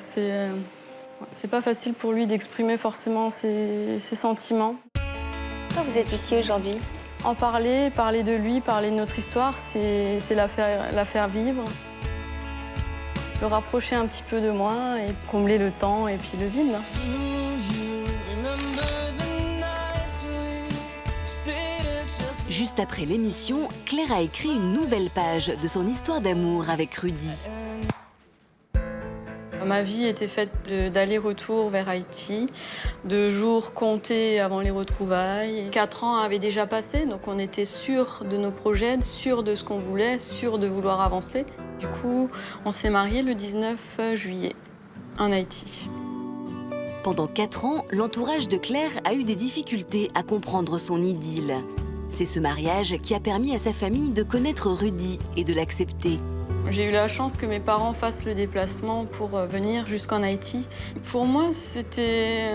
c'est pas facile pour lui d'exprimer forcément ses sentiments. Pourquoi vous êtes ici aujourd'hui? En parler de lui, parler de notre histoire, c'est la faire vivre. Le rapprocher un petit peu de moi et combler le temps et puis le vide. Juste après l'émission, Claire a écrit une nouvelle page de son histoire d'amour avec Rudy. Ma vie était faite d'allers-retours vers Haïti, de jours comptés avant les retrouvailles. 4 ans avaient déjà passé, donc on était sûrs de nos projets, sûrs de ce qu'on voulait, sûrs de vouloir avancer. Du coup, on s'est mariés le 19 juillet en Haïti. Pendant 4 ans, l'entourage de Claire a eu des difficultés à comprendre son idylle. C'est ce mariage qui a permis à sa famille de connaître Rudy et de l'accepter. J'ai eu la chance que mes parents fassent le déplacement pour venir jusqu'en Haïti. Pour moi, c'était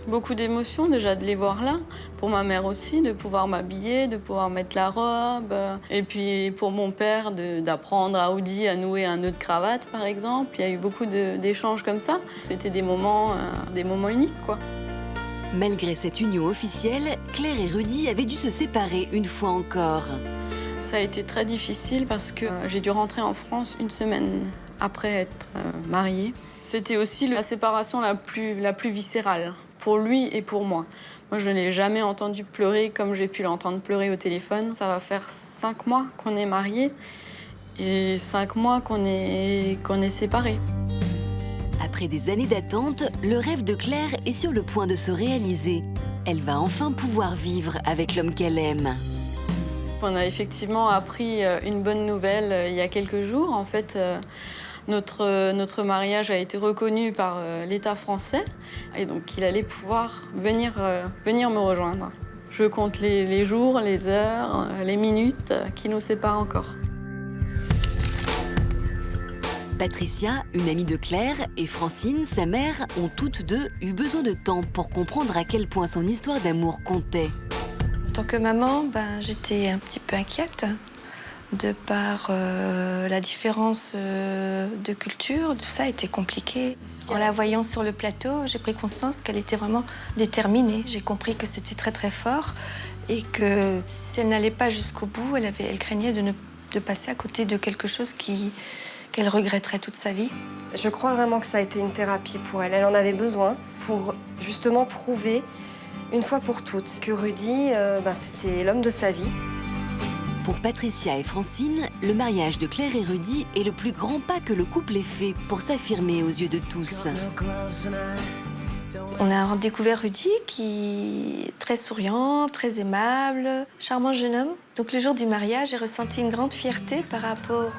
Beaucoup d'émotions déjà de les voir là. Pour ma mère aussi, de pouvoir m'habiller, de pouvoir mettre la robe. Et puis pour mon père, d'apprendre à Audi à nouer un nœud de cravate, par exemple. Il y a eu beaucoup d'échanges comme ça. C'était des moments uniques, quoi. Malgré cette union officielle, Claire et Rudy avaient dû se séparer une fois encore. Ça a été très difficile parce que j'ai dû rentrer en France une semaine après être mariée. C'était aussi la séparation la plus viscérale, pour lui et pour moi. Moi, je ne l'ai jamais entendu pleurer comme j'ai pu l'entendre pleurer au téléphone. Ça va faire 5 mois qu'on est mariés et 5 mois qu'on est séparés. Après des années d'attente, le rêve de Claire est sur le point de se réaliser. Elle va enfin pouvoir vivre avec l'homme qu'elle aime. On a effectivement appris une bonne nouvelle il y a quelques jours. En fait, notre mariage a été reconnu par l'État français et donc il allait pouvoir venir me rejoindre. Je compte les jours, les heures, les minutes qui nous séparent encore. Patricia, une amie de Claire, et Francine, sa mère, ont toutes deux eu besoin de temps pour comprendre à quel point son histoire d'amour comptait. En tant que maman, j'étais un petit peu inquiète de par la différence de culture. Tout ça était compliqué. En la voyant sur le plateau, j'ai pris conscience qu'elle était vraiment déterminée. J'ai compris que c'était très très fort et que si elle n'allait pas jusqu'au bout, elle craignait de passer à côté de quelque chose qu'elle regretterait toute sa vie. Je crois vraiment que ça a été une thérapie pour elle. Elle en avait besoin pour justement prouver une fois pour toutes que Rudy, c'était l'homme de sa vie. Pour Patricia et Francine, le mariage de Claire et Rudy est le plus grand pas que le couple ait fait pour s'affirmer aux yeux de tous. On a découvert Rudy qui est très souriant, très aimable, charmant jeune homme. Donc le jour du mariage, j'ai ressenti une grande fierté par rapport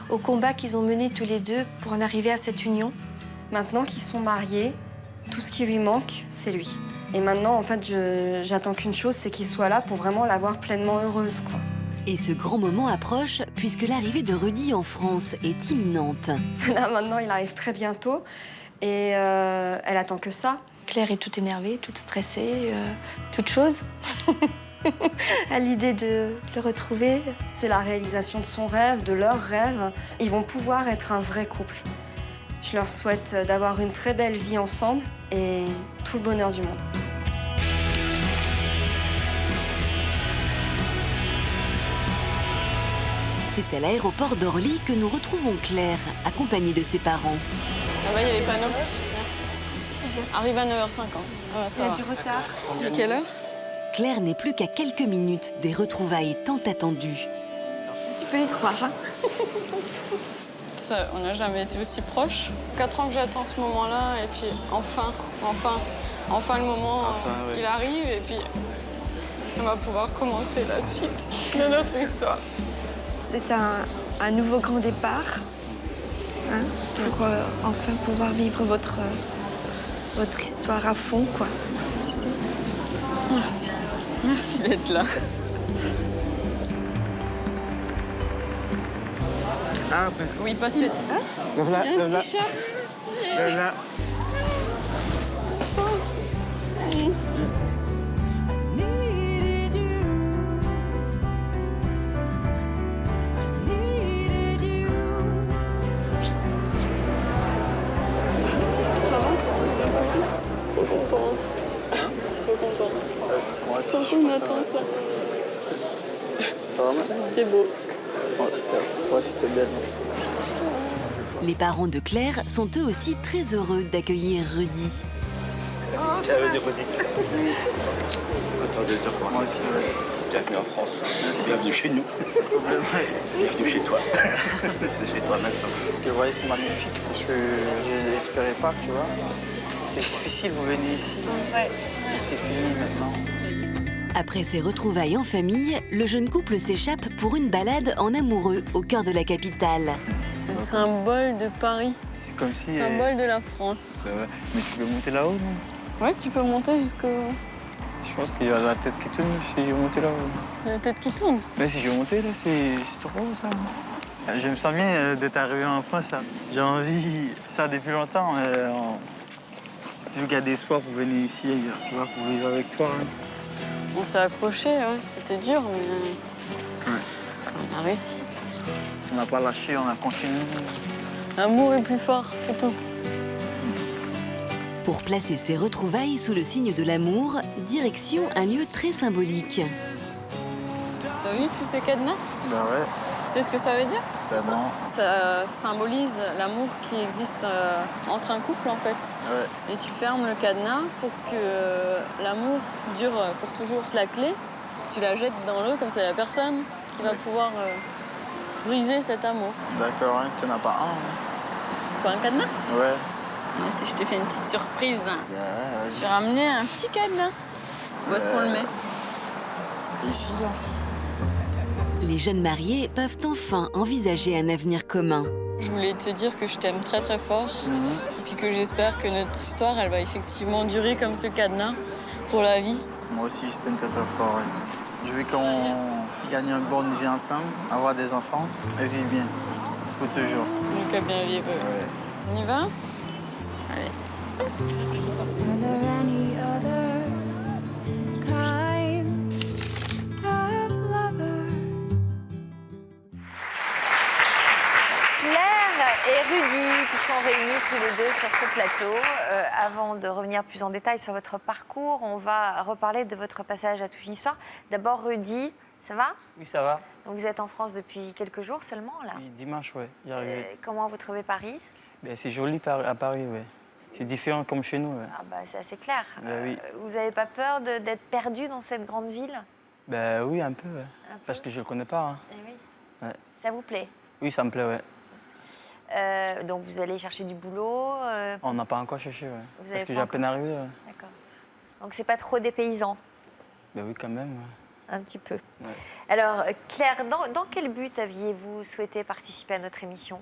au combat qu'ils ont mené tous les deux pour en arriver à cette union. Maintenant qu'ils sont mariés, tout ce qui lui manque, c'est lui. Et maintenant, en fait, j'attends qu'une chose, c'est qu'il soit là pour vraiment la voir pleinement heureuse, quoi. Et ce grand moment approche puisque l'arrivée de Rudy en France est imminente. Là, maintenant, il arrive très bientôt et elle attend que ça. Claire est toute énervée, toute stressée, toute chose. À l'idée de le retrouver. C'est la réalisation de son rêve, de leur rêve. Ils vont pouvoir être un vrai couple. Je leur souhaite d'avoir une très belle vie ensemble et tout le bonheur du monde. C'est à l'aéroport d'Orly que nous retrouvons Claire, accompagnée de ses parents. Là-bas, il y a les panneaux. Arrive à 9h50. Il y a du retard. À quelle heure? Claire n'est plus qu'à quelques minutes des retrouvailles tant attendues. Tu peux y croire, hein? On n'a jamais été aussi proches. 4 ans que j'attends ce moment-là, et puis enfin le moment, il arrive, et puis on va pouvoir commencer la suite de notre histoire. C'est un nouveau grand départ, hein, pour enfin pouvoir vivre votre histoire à fond, quoi. Tu sais. Merci. Merci d'être là. Ah, oui, passez. Hein? Le là, un le là. t-shirt. Le là. Sans qu'on attend ça. Ça va maintenant? C'est beau. Pour toi, c'était belle. Les parents de Claire sont eux aussi très heureux d'accueillir Rudy. J'avais des Rudy. Attends de dire quoi? Moi aussi, bienvenue en France. Merci. Bienvenue chez nous. Bienvenue chez toi. C'est chez toi maintenant. Le voyage, c'est magnifique parce que je n'espérais pas, tu vois. C'est difficile, vous venez ici. Ouais. Et c'est fini maintenant. Après ces retrouvailles en famille, le jeune couple s'échappe pour une balade en amoureux au cœur de la capitale. C'est le symbole de Paris. C'est comme si... Symbole de la France. Mais tu peux monter là-haut, non? Ouais, tu peux monter jusqu'au... Je pense qu'il y a la tête qui tourne si je monte là-haut. La tête qui tourne. Mais si je montais là, c'est trop ça. Je me sens bien d'être arrivé en France. J'ai envie ça depuis longtemps. C'est vu qu'il y a des espoirs pour venir ici, tu vois, pour vivre avec toi. Hein. On s'est accroché, ouais. C'était dur, mais on a réussi. On n'a pas lâché, on a continué. L'amour est plus fort que tout. Pour placer ces retrouvailles sous le signe de l'amour, direction un lieu très symbolique. T'as vu tous ces cadenas? Bah ouais. Tu sais ce que ça veut dire? Bah non. Ça symbolise l'amour qui existe entre un couple, en fait. Ouais. Et tu fermes le cadenas pour que l'amour dure pour toujours. La clé, tu la jettes dans l'eau, comme ça, il n'y a personne qui va pouvoir briser cet amour. D'accord, hein. T'en as pas un. Hein. Quoi, un cadenas? Ouais. Mais si je t'ai fait une petite surprise, Ouais, j'ai ramené un petit cadenas. Où est-ce qu'on le met? Ici, là. Les jeunes mariés peuvent enfin envisager un avenir commun. Je voulais te dire que je t'aime très très fort. Et puis que j'espère que notre histoire, elle va effectivement durer comme ce cadenas pour la vie. Moi aussi, je t'aime très très fort, ouais. Je veux qu'on gagne une bonne vie ensemble, avoir des enfants et vivre bien. Pour toujours. Jusqu'à bien vivre. Ouais. On y va? Allez. Are there any other kind of lovers? Claire et Rudy qui sont réunis tous les deux sur ce plateau. Avant de revenir plus en détail sur votre parcours, on va reparler de votre passage à toute une histoire. D'abord, Rudy, ça va? Oui, ça va. Donc vous êtes en France depuis quelques jours seulement, là? Oui, dimanche, ouais. Y arrivé. Comment vous trouvez Paris? Ben, c'est joli à Paris, ouais. C'est différent comme chez nous, ouais. Ah bah, c'est assez clair. Ben, oui. Vous n'avez pas peur d'être perdu dans cette grande ville? Ben oui, un peu, ouais. Parce que je le connais pas. Hein. Eh oui. Ouais. Ça vous plaît? Oui, ça me plaît, ouais. Donc vous allez chercher du boulot? On n'a pas encore cherché, ouais. Vous Parce avez que pas j'ai à peine encore- arrivé, ouais. D'accord. Donc c'est pas trop dépaysant? Ben oui, quand même, ouais. Un petit peu. Ouais. Alors, Claire, dans quel but aviez-vous souhaité participer à notre émission?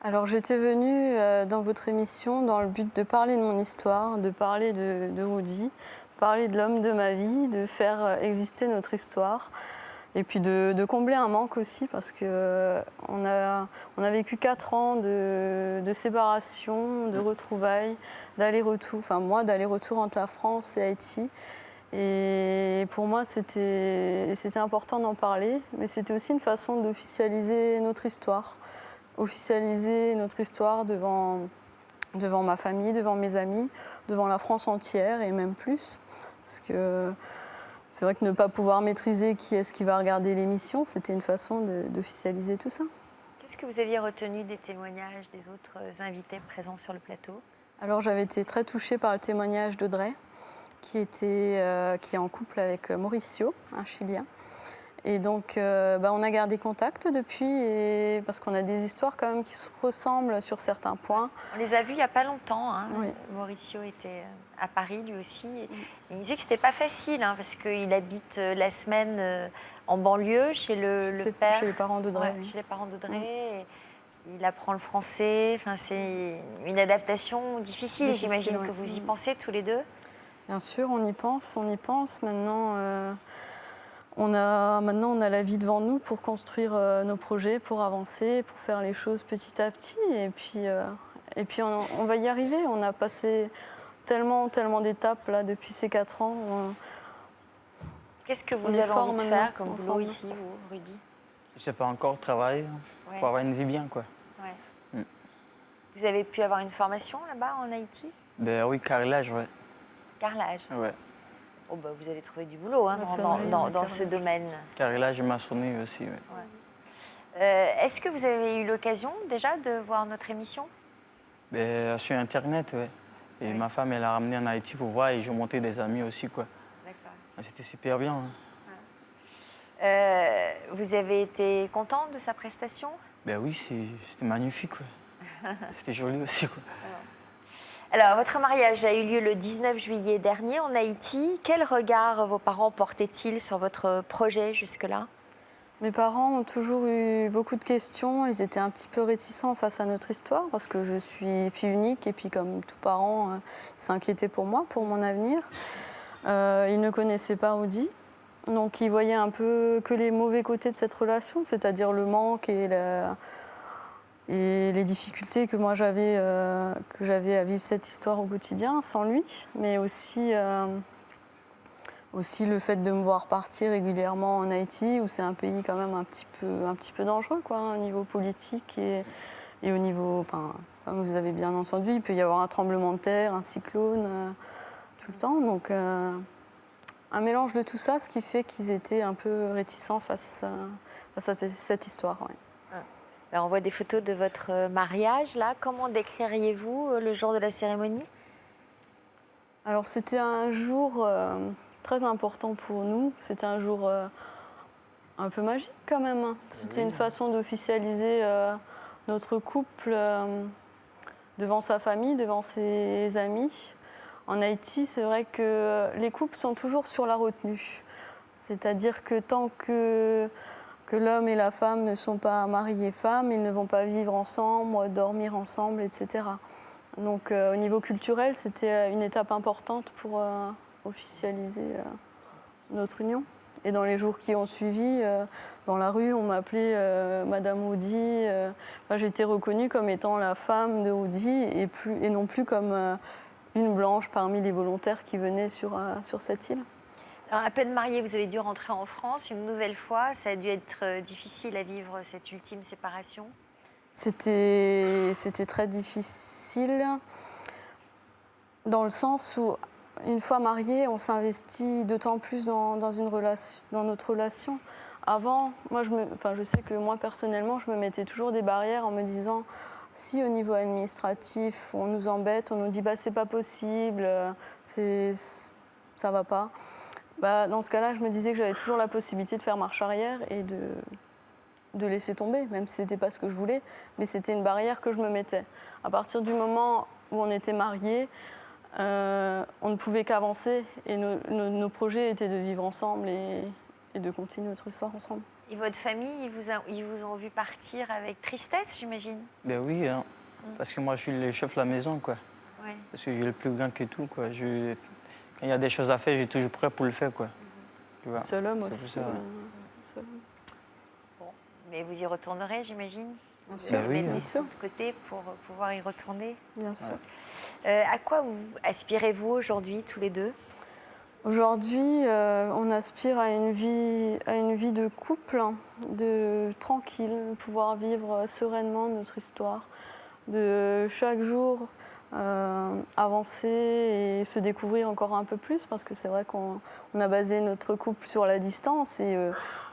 Alors j'étais venue dans votre émission dans le but de parler de mon histoire, de parler de Rudy, parler de l'homme de ma vie, de faire exister notre histoire. Et puis de combler un manque aussi parce qu'on a vécu 4 ans de séparation, de retrouvailles, d'aller-retour, enfin moi d'aller-retour entre la France et Haïti. Et pour moi, c'était important d'en parler, mais c'était aussi une façon d'officialiser notre histoire. Officialiser notre histoire devant ma famille, devant mes amis, devant la France entière et même plus. Parce que c'est vrai que ne pas pouvoir maîtriser qui est-ce qui va regarder l'émission, c'était une façon d'officialiser tout ça. Qu'est-ce que vous aviez retenu des témoignages des autres invités présents sur le plateau? Alors j'avais été très touchée par le témoignage d'Audrey, qui est en couple avec Mauricio, un Chilien. Et donc on a gardé contact depuis, parce qu'on a des histoires quand même qui se ressemblent sur certains points. On les a vus il n'y a pas longtemps. Hein. Oui. Mauricio était à Paris lui aussi. Il disait que c'était pas facile parce qu'il habite la semaine en banlieue chez le père. Chez les parents d'Audrey. Ouais, chez les parents d'Audrey. Et il apprend le français. Enfin, c'est une adaptation difficile. J'imagine que vous y pensez tous les deux. Bien sûr, on y pense. Maintenant, on a la vie devant nous pour construire nos projets, pour avancer, pour faire les choses petit à petit. Et puis on va y arriver. On a passé tellement d'étapes là depuis ces 4 ans. Qu'est-ce que vous avez envie de faire comme boulot ici, vous, Rudy? Je sais pas encore travailler pour avoir une vie bien, quoi. Ouais. Vous avez pu avoir une formation là-bas en Haïti? Ben oui, carrelage, ouais. Carrelage? Ouais. Oh bah, vous avez trouvé du boulot hein, dans ce domaine. Carrelage et maçonnerie aussi, ouais. Est-ce que vous avez eu l'occasion déjà de voir notre émission? Ben, sur Internet, ouais. Et ma femme, elle a ramené en Haïti pour voir et j'ai monté des amis aussi, quoi. D'accord. C'était super bien. Hein. Vous avez été content de sa prestation? Ben oui, c'était magnifique, ouais. C'était joli aussi, quoi. Alors, votre mariage a eu lieu le 19 juillet dernier en Haïti. Quel regard vos parents portaient-ils sur votre projet jusque-là? Mes parents ont toujours eu beaucoup de questions. Ils étaient un petit peu réticents face à notre histoire parce que je suis fille unique et puis comme tous parents, ils s'inquiétaient pour moi, pour mon avenir. Ils ne connaissaient pas Rudy. Donc ils voyaient un peu que les mauvais côtés de cette relation, c'est-à-dire le manque et et les difficultés que moi j'avais à vivre cette histoire au quotidien sans lui, mais aussi le fait de me voir partir régulièrement en Haïti, où c'est un pays quand même un petit peu dangereux, quoi, au niveau politique et au niveau, enfin, vous avez bien entendu, il peut y avoir un tremblement de terre, un cyclone tout le temps, donc un mélange de tout ça, ce qui fait qu'ils étaient un peu réticents face à cette histoire. Ouais. Alors on voit des photos de votre mariage là. Comment décririez-vous le jour de la cérémonie? Alors c'était un jour très important pour nous. C'était un jour un peu magique quand même. C'était une façon d'officialiser notre couple devant sa famille, devant ses amis. En Haïti, c'est vrai que les couples sont toujours sur la retenue. C'est-à-dire que tant que l'homme et la femme ne sont pas mariés femmes, ils ne vont pas vivre ensemble, dormir ensemble, etc. Donc au niveau culturel, c'était une étape importante pour officialiser notre union. Et dans les jours qui ont suivi, dans la rue, on m'appelait Madame Audi. J'ai été reconnue comme étant la femme de Audi et non plus comme une blanche parmi les volontaires qui venaient sur cette île. Alors, à peine mariée, vous avez dû rentrer en France une nouvelle fois. Ça a dû être difficile à vivre, cette ultime séparation? C'était très difficile dans le sens où, une fois mariée, on s'investit d'autant plus dans notre relation. Avant, je sais que moi, personnellement, je me mettais toujours des barrières en me disant, si au niveau administratif, on nous embête, on nous dit, c'est pas possible, ça va pas. Dans ce cas-là, je me disais que j'avais toujours la possibilité de faire marche arrière et de laisser tomber, même si ce n'était pas ce que je voulais, mais c'était une barrière que je me mettais. À partir du moment où on était mariés, on ne pouvait qu'avancer et nos projets étaient de vivre ensemble et de continuer notre histoire ensemble. Et votre famille, ils vous ont vu partir avec tristesse, j'imagine? Ben oui, hein, parce que moi je suis le chef de la maison, quoi. Ouais. Parce que j'ai le plus grand que tout, quoi. Quand il y a des choses à faire, j'ai toujours prêt pour le faire, quoi. Tu vois, seul homme c'est aussi. pour ça, ouais. Seul homme. Bon. Mais vous y retournerez, j'imagine? Bien sûr. Vous oui, mettez bien ça de côté pour pouvoir y retourner? Bien sûr. À quoi aspirez-vous aujourd'hui, tous les deux? Aujourd'hui, on aspire à une vie de couple, tranquille, pouvoir vivre sereinement notre histoire, de chaque jour avancer et se découvrir encore un peu plus, parce que c'est vrai qu'on a basé notre couple sur la distance et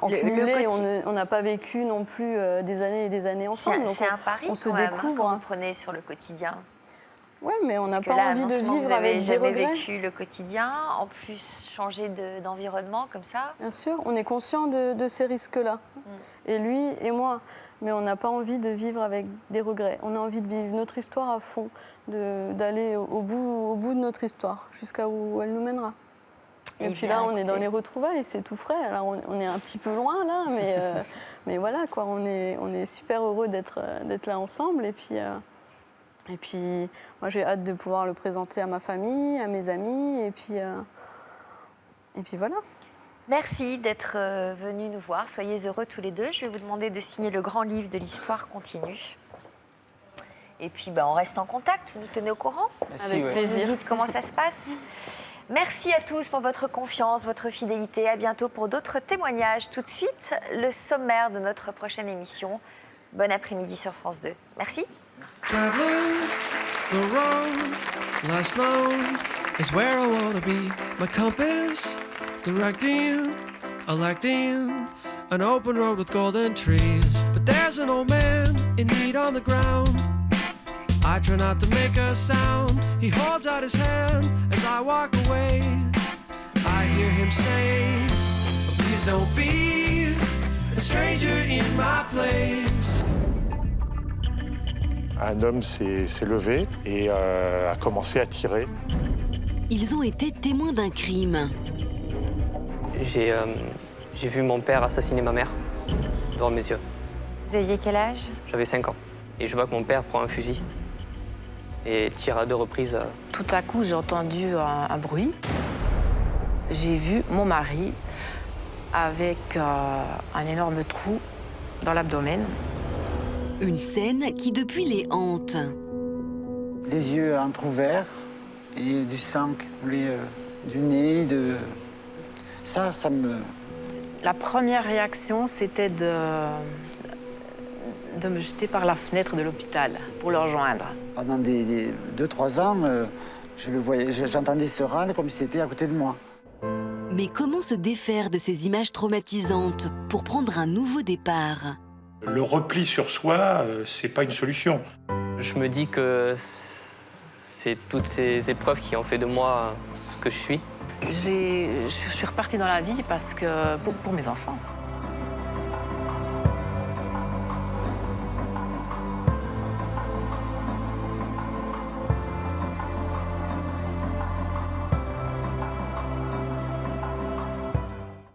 en cumulé, on n'a pas vécu non plus des années et des années ensemble. C'est un pari on se quand même, découvre. Quand vous prenez sur le quotidien. Oui, mais on n'a Parce pas que là, envie de vivre vous avez avec des jamais regrets. vécu le quotidien, en plus changer d'environnement comme ça. Bien sûr, on est conscient de ces risques-là, et lui et moi. Mais on n'a pas envie de vivre avec des regrets. On a envie de vivre notre histoire à fond, d'aller au bout de notre histoire, jusqu'à où elle nous mènera. Et puis là, on est dans les retrouvailles, c'est tout frais. Alors on est un petit peu loin là, mais voilà, quoi. On est super heureux d'être là ensemble. Et puis, moi, j'ai hâte de pouvoir le présenter à ma famille, à mes amis, et puis voilà. Merci d'être venus nous voir. Soyez heureux tous les deux. Je vais vous demander de signer le grand livre de l'histoire continue. Et puis, on reste en contact. Vous nous tenez au courant? Merci, Avec ouais. plaisir. Vous nous dites comment ça se passe. Merci à tous pour votre confiance, votre fidélité. À bientôt pour d'autres témoignages. Tout de suite, le sommaire de notre prochaine émission. Bon après-midi sur France 2. Merci. Traveling the road less known is where I wanna be. My compass directing, electing an open road with golden trees. But there's an old man in need on the ground. I try not to make a sound. He holds out his hand as I walk away. I hear him say, please don't be a stranger in my place. Un homme s'est levé et a commencé à tirer. Ils ont été témoins d'un crime. J'ai vu mon père assassiner ma mère devant mes yeux. Vous aviez quel âge? J'avais 5 ans. Et je vois que mon père prend un fusil et tire à 2 reprises. Tout à coup, j'ai entendu un bruit. J'ai vu mon mari avec un énorme trou dans l'abdomen. Une scène qui depuis les hante. Les yeux entrouverts et du sang qui coulait du nez, ça me... La première réaction, c'était de me jeter par la fenêtre de l'hôpital pour le rejoindre. Pendant 2-3 ans, je le voyais, j'entendais se râler comme si c'était à côté de moi. Mais comment se défaire de ces images traumatisantes pour prendre un nouveau départ? Le repli sur soi, c'est pas une solution. Je me dis que c'est toutes ces épreuves qui ont fait de moi ce que je suis. Je suis repartie dans la vie parce que pour mes enfants.